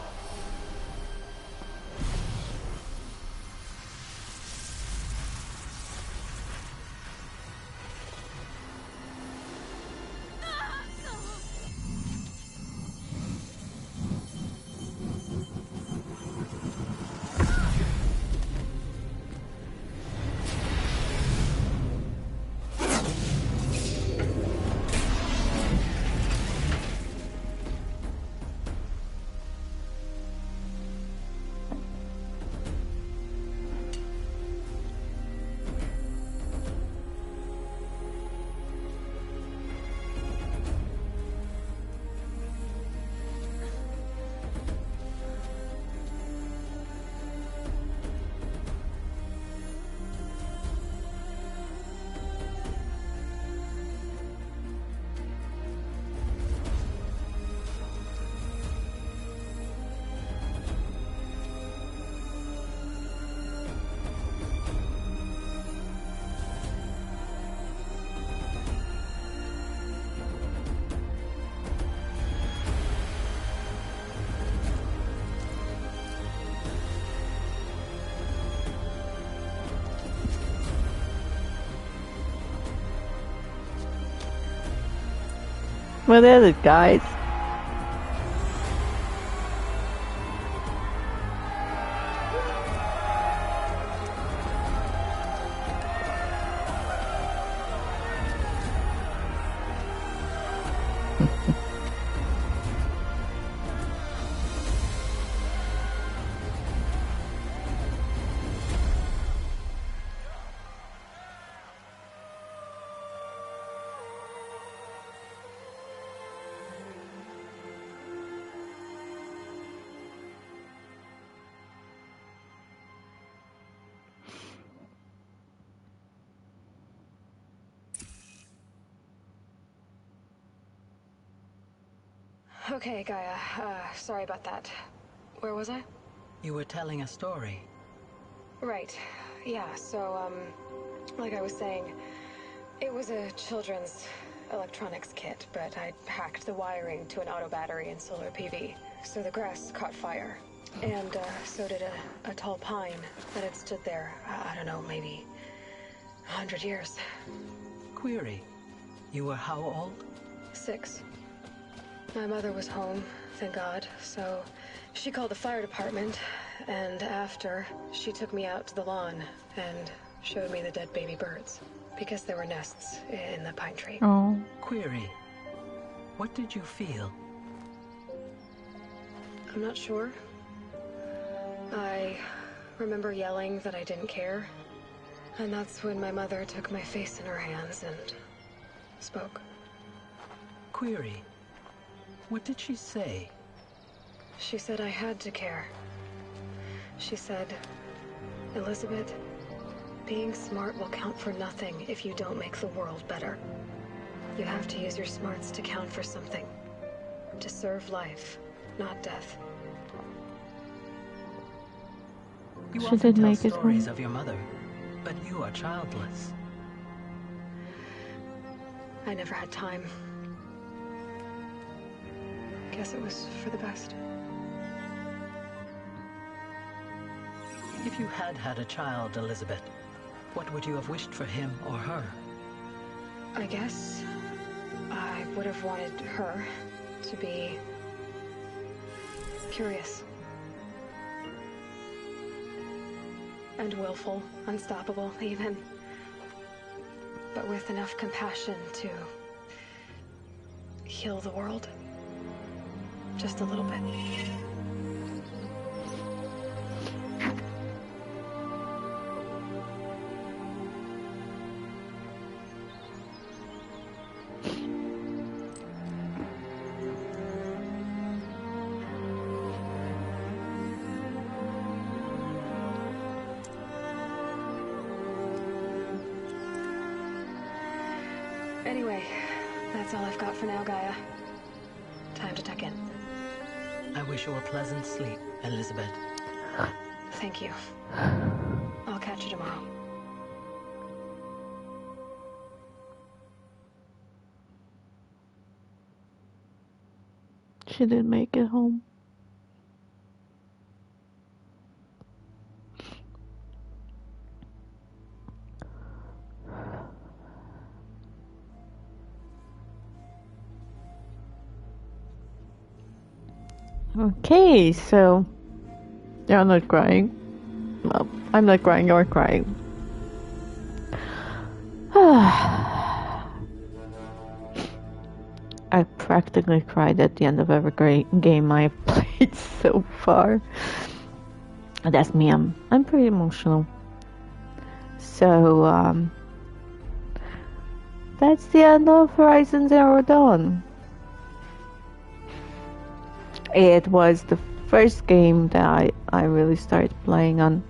What is it, guys? Okay, Gaia. Sorry about that. Where was I? You were telling a story. Right. Yeah, so, like I was saying, it was a children's electronics kit, but I'd hacked the wiring to an auto battery and solar PV. So the grass caught fire. And, so did a tall pine that had stood there, I don't know, maybe 100 years. Query. You were how old? 6. My mother was home, thank God, so she called the fire department, and after, she took me out to the lawn and showed me the dead baby birds, because there were nests in the pine tree. Oh. Query. What did you feel? I'm not sure. I remember yelling that I didn't care, and that's when my mother took my face in her hands and spoke. Query. What did she say? She said I had to care. She said, Elizabeth, being smart will count for nothing if you don't make the world better. You have to use your smarts to count for something. To serve life, not death. You She often did tell make it stories home. of your mother, but you are childless. I never had time. Guess it was for the best. If you had had a child, Elizabeth, what would you have wished for him or her? I guess I would have wanted her to be curious. And willful, unstoppable, even. But with enough compassion to heal the world. Just a little bit. Anyway, that's all I've got for now, Gaia. Time to tuck in. I wish you a pleasant sleep, Elizabeth. Thank you. I'll catch you tomorrow. She did make it home. Okay, so yeah, I'm not crying. Well, I'm not crying, you're crying. I practically cried at the end of every great game I've played so far. That's me, I'm pretty emotional. So, that's the end of Horizon Zero Dawn. It was the first game that I really started playing on.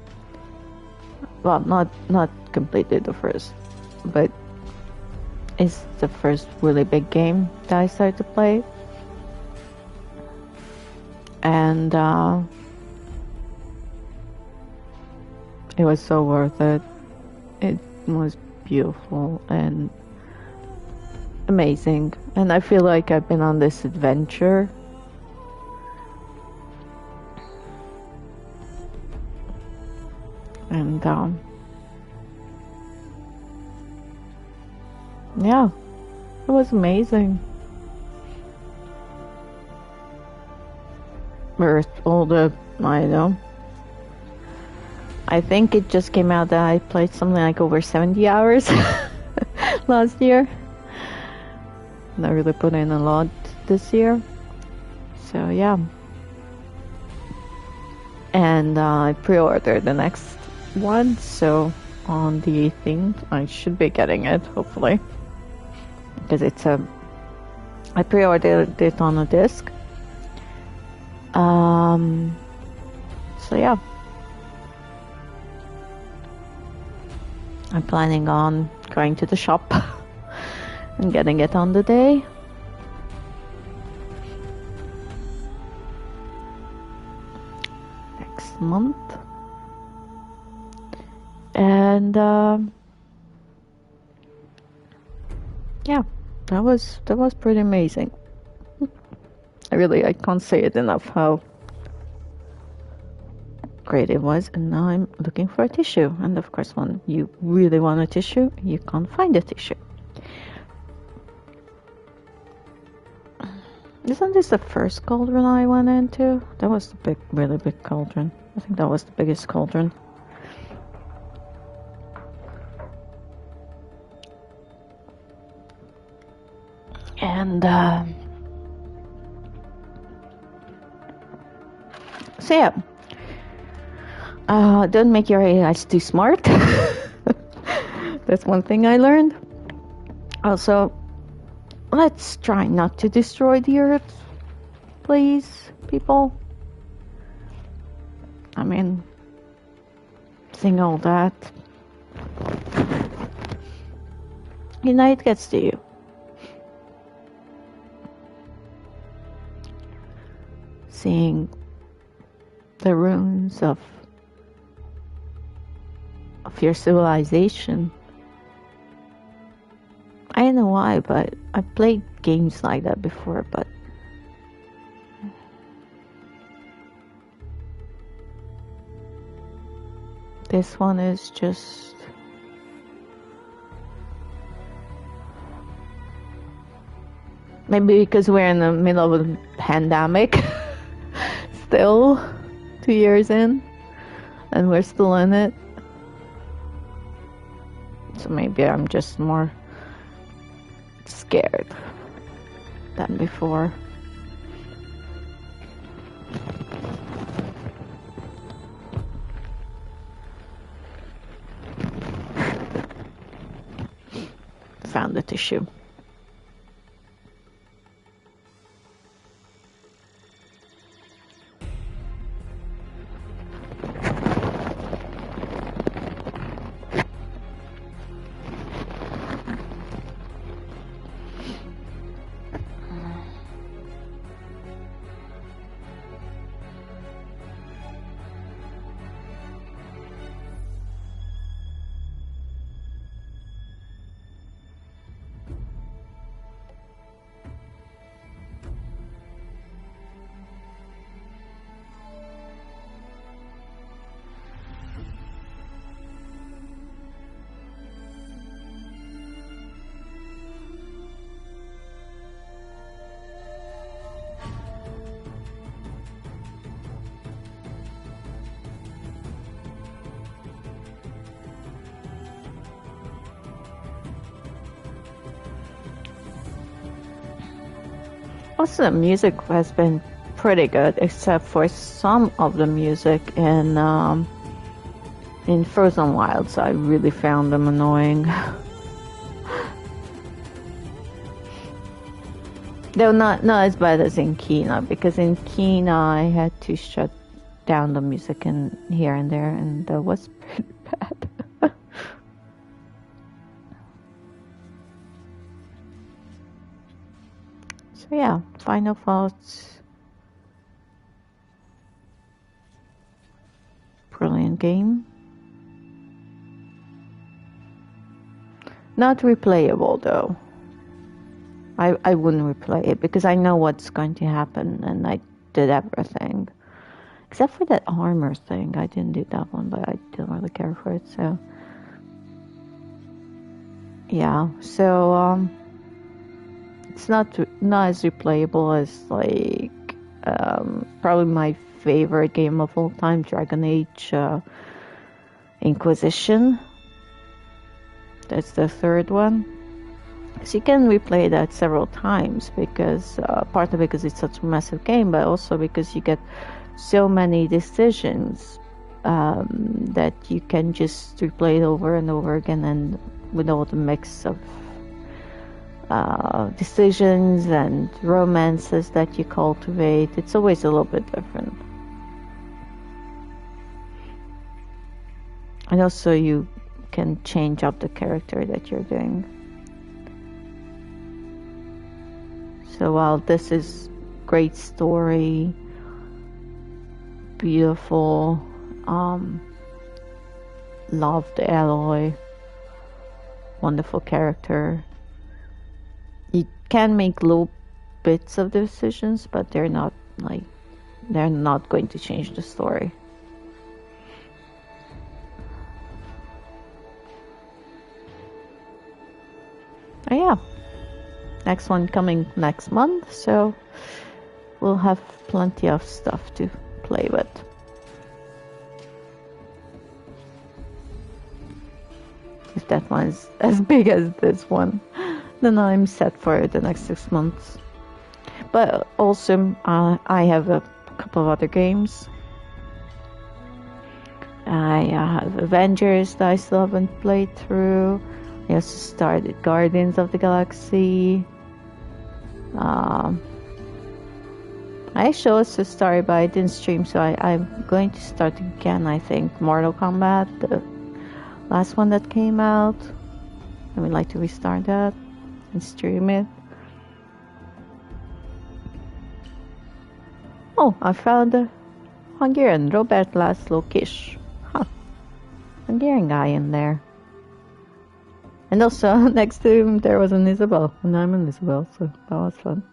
Well, not completely the first, but it's the first really big game that I started to play. And it was so worth it. It was beautiful and amazing. And I feel like I've been on this adventure. And yeah, it was amazing. Where's all the, I don't know. I think it just came out that I played something like over 70 hours last year. And I really put in a lot this year. So yeah. And I pre-ordered the next one, so on the 18th I should be getting it, hopefully. Because it's I pre-ordered it on a disc. So yeah. I'm planning on going to the shop and getting it on the day. last month. And yeah, that was pretty amazing. I can't say it enough how great it was. And now I'm looking for a tissue, and of course when you really want a tissue, you can't find a tissue. Isn't this the first cauldron I went into? That was the big, really big cauldron. I think that was the biggest cauldron. And so yeah, don't make your AIs too smart. That's one thing I learned. Also, let's try not to destroy the earth, please, people. I mean, seeing all that, you know, it gets to you. Seeing the ruins of your civilization. I don't know why, but I played games like that before, but this one is just maybe because we're in the middle of a pandemic still 2 years in, and we're still in it, so maybe I'm just more scared than before. Found the tissue. Also, the music has been pretty good, except for some of the music in Frozen Wilds. I really found them annoying. Though not as bad as in Kina, because in Kina I had to shut down the music in here and there, and that was pretty bad. So yeah, final thoughts. Brilliant game. Not replayable though. I wouldn't replay it because I know what's going to happen, and I did everything. Except for that armor thing. I didn't do that one, but I didn't really care for it, so yeah. So it's not as replayable as like probably my favorite game of all time, Dragon Age Inquisition. That's the third one. So you can replay that several times because partly because it's such a massive game, but also because you get so many decisions that you can just replay it over and over again, and with all the mix of decisions and romances that you cultivate, it's always a little bit different. And also you can change up the character that you're doing. So while this is great story, beautiful. Loved Aloy. Wonderful character. You can make little bits of decisions, but they're not going to change the story. Oh yeah, next one coming next month, so we'll have plenty of stuff to play with. If that one's as big as this one, then I'm set for the next 6 months. But also, I have a couple of other games. I have Avengers that I still haven't played through. I also started Guardians of the Galaxy. I actually also started, but I didn't stream, so I'm going to start again, I think. Mortal Kombat, the last one that came out. I would like to restart that and stream it. Oh, I found a Hungarian, Robert Laszlo Kiss. Huh. Hungarian guy in there. And also, next to him, there was an Isabel, and I'm an Isabel, so that was fun.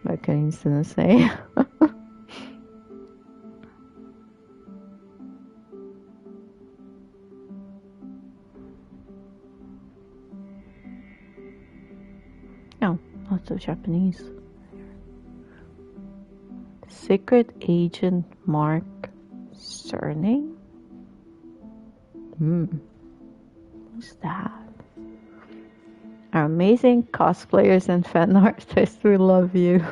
What can I say? Oh, lots of Japanese. Secret Agent Mark Cerny? Who's that? Our amazing cosplayers and fan artists, we love you.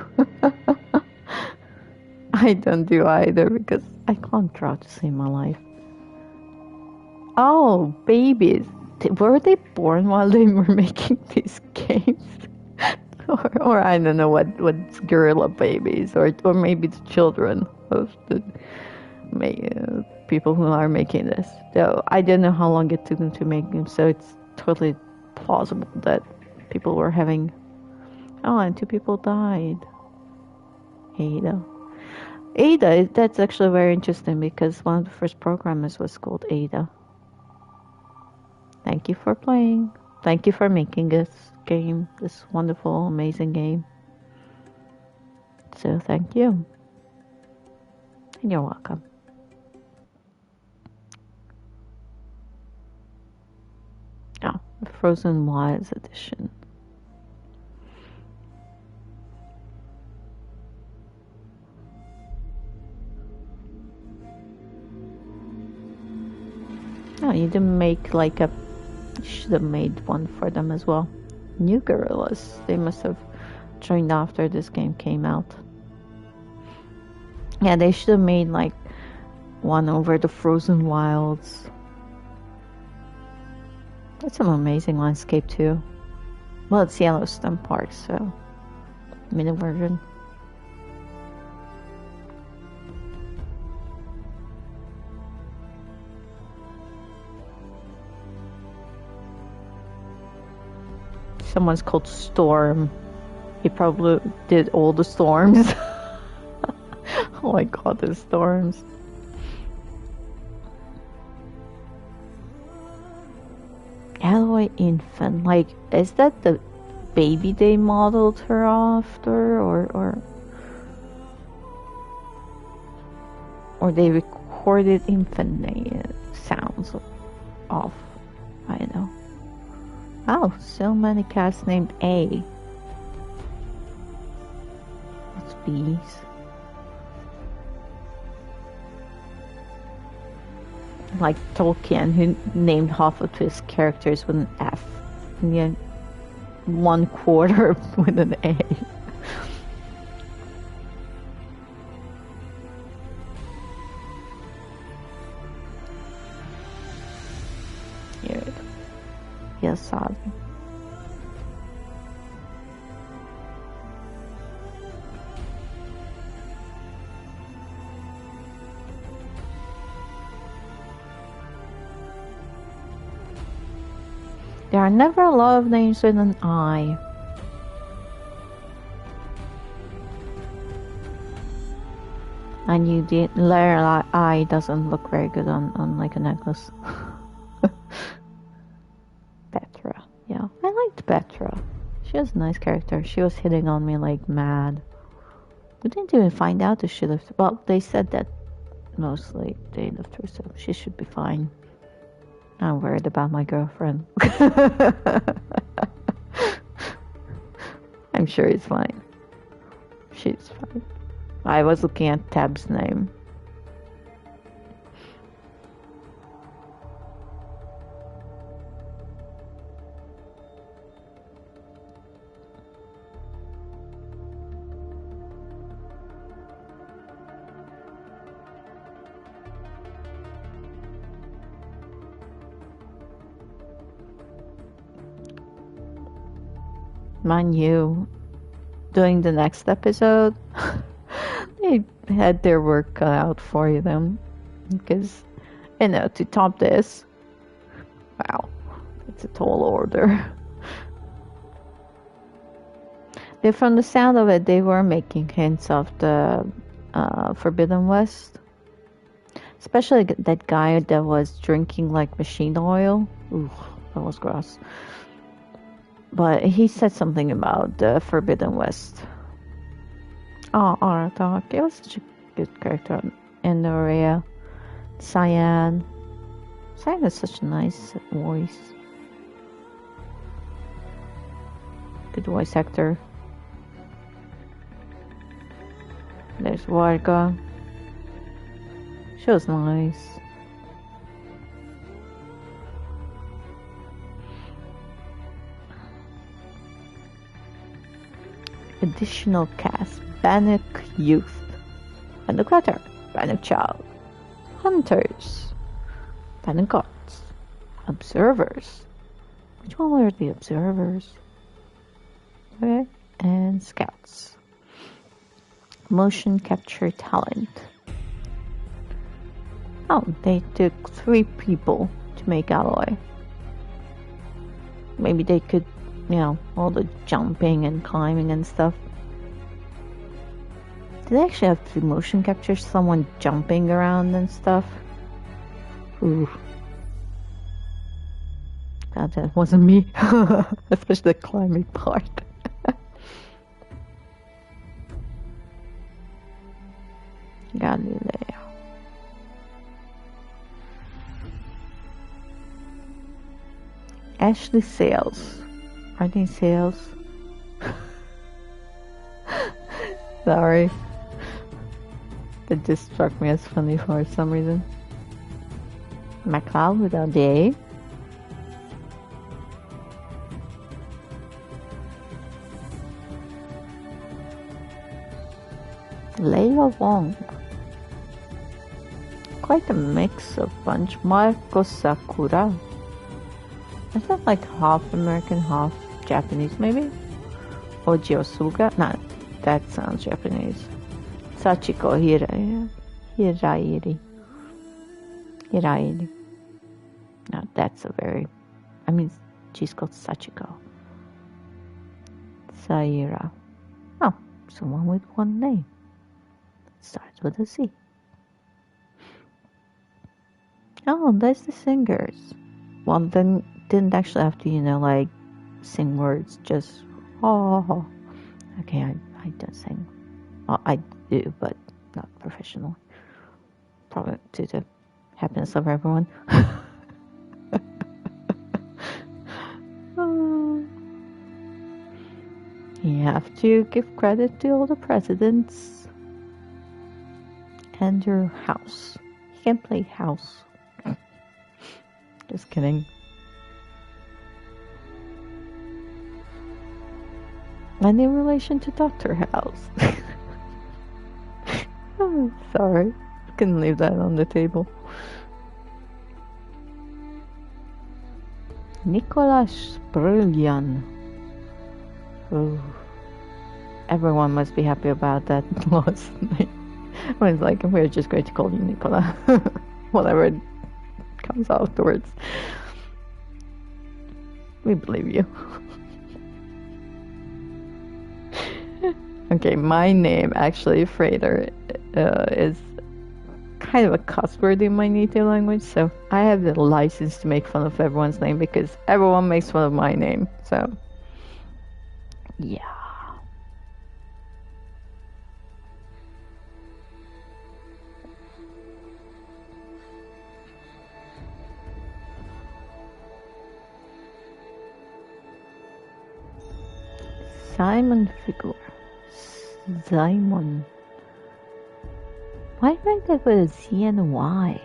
I don't do either because I can't draw to save my life. Oh, babies. Were they born while they were making these games? or I don't know what's gorilla babies, or maybe the children of the people who are making this. So I don't know how long it took them to make them, so it's totally plausible that people were having... Oh, and 2 people died. Ada, that's actually very interesting because one of the first programmers was called Ada. Thank you for playing. Thank you for making this game, this wonderful, amazing game. So thank you. And you're welcome. Oh, the Frozen Wilds edition. Oh, you didn't make like a... You should have made one for them as well. New Gorillas. They must have joined after this game came out. Yeah, they should have made like one over the Frozen Wilds. That's an amazing landscape too. Well, it's Yellowstone Park, so mini version. Someone's called Storm. He probably did all the storms. Oh my god, the storms. Aloy infant, like, is that the baby they modeled her after, or they recorded infant sounds off? I don't know. Oh, so many cats named A. That's bees. Like Tolkien, who named half of his characters with an F, and then 1/4 with an A. Here we go. Yes, sorry. There are never a lot of names with an I. And you did layer eye doesn't look very good on like a necklace. Petra. Yeah, I liked Petra. She was a nice character. She was hitting on me like mad. We didn't even find out if she lived. Well, they said that mostly they lived her, so she should be fine. I'm worried about my girlfriend. I'm sure it's fine. She's fine. I was looking at Tab's name. Mind you, doing the next episode, they had their work cut out for them. Because, you know, to top this, wow, it's a tall order. From the sound of it, they were making hints of the Forbidden West. Especially that guy that was drinking like machine oil. Ooh, that was gross. But he said something about the Forbidden West. Oh, Aratak. It was such a good character. And Aurea. Cyan. Cyan has such a nice voice. Good voice actor. There's Varga. She was nice. Additional cast: Bannock Youth, Bannock Veteran, Bannock Child, Hunters, Bannock Guards, Observers. Which one were the Observers? Okay, and Scouts. Motion capture talent. Oh, they took 3 people to make Alloy. Maybe they could, you know, all the jumping and climbing and stuff. Did they actually have to motion capture someone jumping around and stuff? Ooh. God, that wasn't me. Especially the climbing part. Galileo. Ashley Sales. Are they Sales? Sorry. That just struck me as funny for some reason. MacLeod without the A. Layla Wong. Quite a mix of bunch. Marco Sakura. Is that like half American, half Japanese maybe? Oji Osuga? No, that sounds Japanese. Sachiko Hirairi. Now that's a very... I mean, she's called Sachiko. Saira. Oh, someone with one name. Starts with a C. Oh, that's the singers. Well, then didn't actually have to, you know, like sing words. Just oh. Okay, I don't sing. Well, I do, but not professionally. Probably to the happiness of everyone. You have to give credit to all the presidents and your house. You can play house. Just kidding. And in relation to Dr. House. Oh, sorry. Couldn't leave that on the table. Nicolas Brillian. Oh. Everyone must be happy about that last name. I was like, we're just going to call you Nicola. Whatever it comes afterwards. We believe you. Okay, my name, actually, Frater, is kind of a cuss word in my native language, so I have the license to make fun of everyone's name because everyone makes fun of my name. So, yeah. Simon figure. Simon. Why write that with a Z and a Y?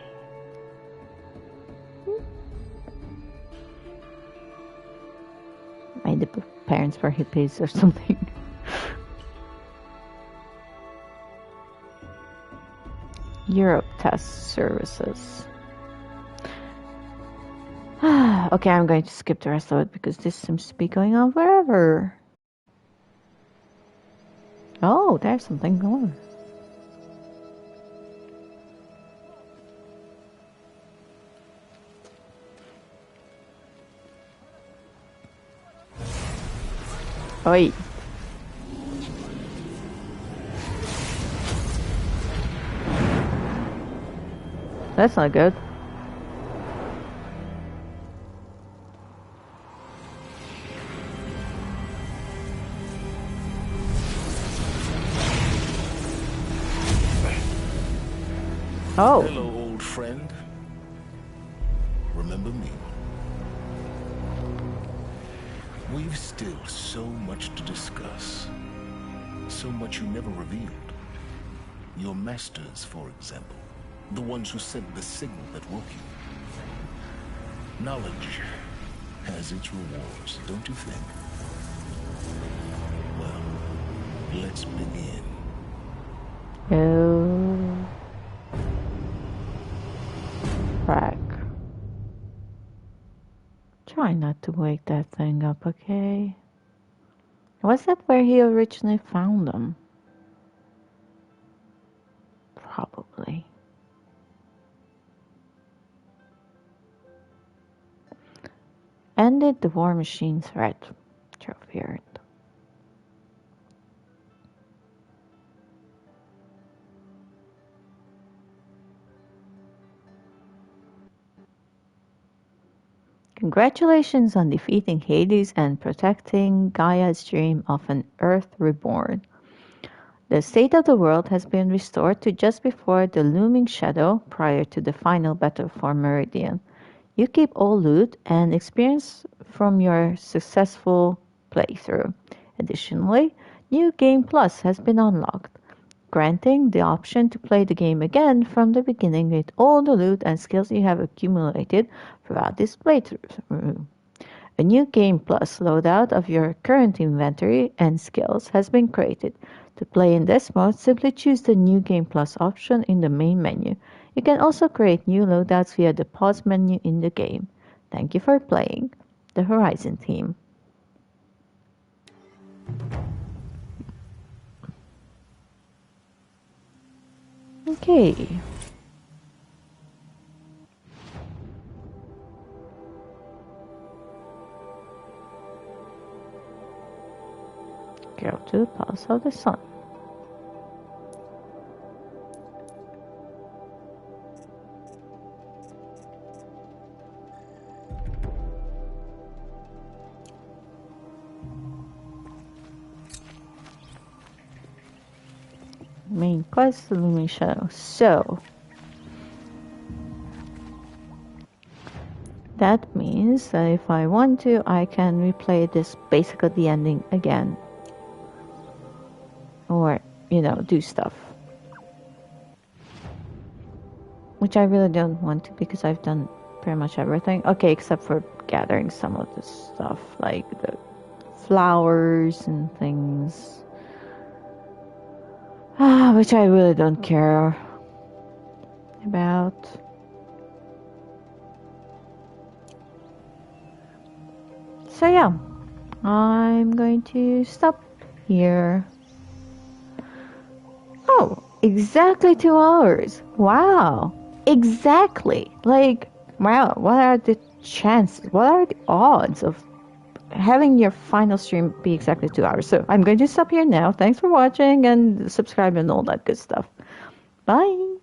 Maybe the parents were hippies or something. Europe Test Services. Okay, I'm going to skip the rest of it because this seems to be going on forever. Oh, there's something going. Oi. That's not good. Oh. Hello, old friend. Remember me? We've still so much to discuss. So much you never revealed. Your masters, for example. The ones who sent the signal that woke you. Knowledge has its rewards, don't you think? Well, let's begin. Oh. Frack. Try not to wake that thing up, okay? Was that where he originally found them? Probably. Ended the war machine threat. Trophy earned. Congratulations on defeating Hades and protecting Gaia's dream of an Earth reborn. The state of the world has been restored to just before the Looming Shadow prior to the final battle for Meridian. You keep all loot and experience from your successful playthrough. Additionally, New Game Plus has been unlocked, granting the option to play the game again from the beginning with all the loot and skills you have accumulated throughout this playthrough. A new Game Plus loadout of your current inventory and skills has been created. To play in this mode, simply choose the New Game Plus option in the main menu. You can also create new loadouts via the pause menu in the game. Thank you for playing. The Horizon team. Okay. Go to the pulse of the sun. Main quest, the Looming Shadow. So that means that if I want to, I can replay this basically the ending again. Or, do stuff. Which I really don't want to because I've done pretty much everything. Okay, except for gathering some of the stuff, like the flowers and things. Which I really don't care about. So yeah, I'm going to stop here. Oh, exactly 2 hours. Wow. Exactly. Wow, what are the chances? What are the odds of having your final stream be exactly 2 hours? So I'm going to stop here now. Thanks for watching and subscribe and all that good stuff. Bye.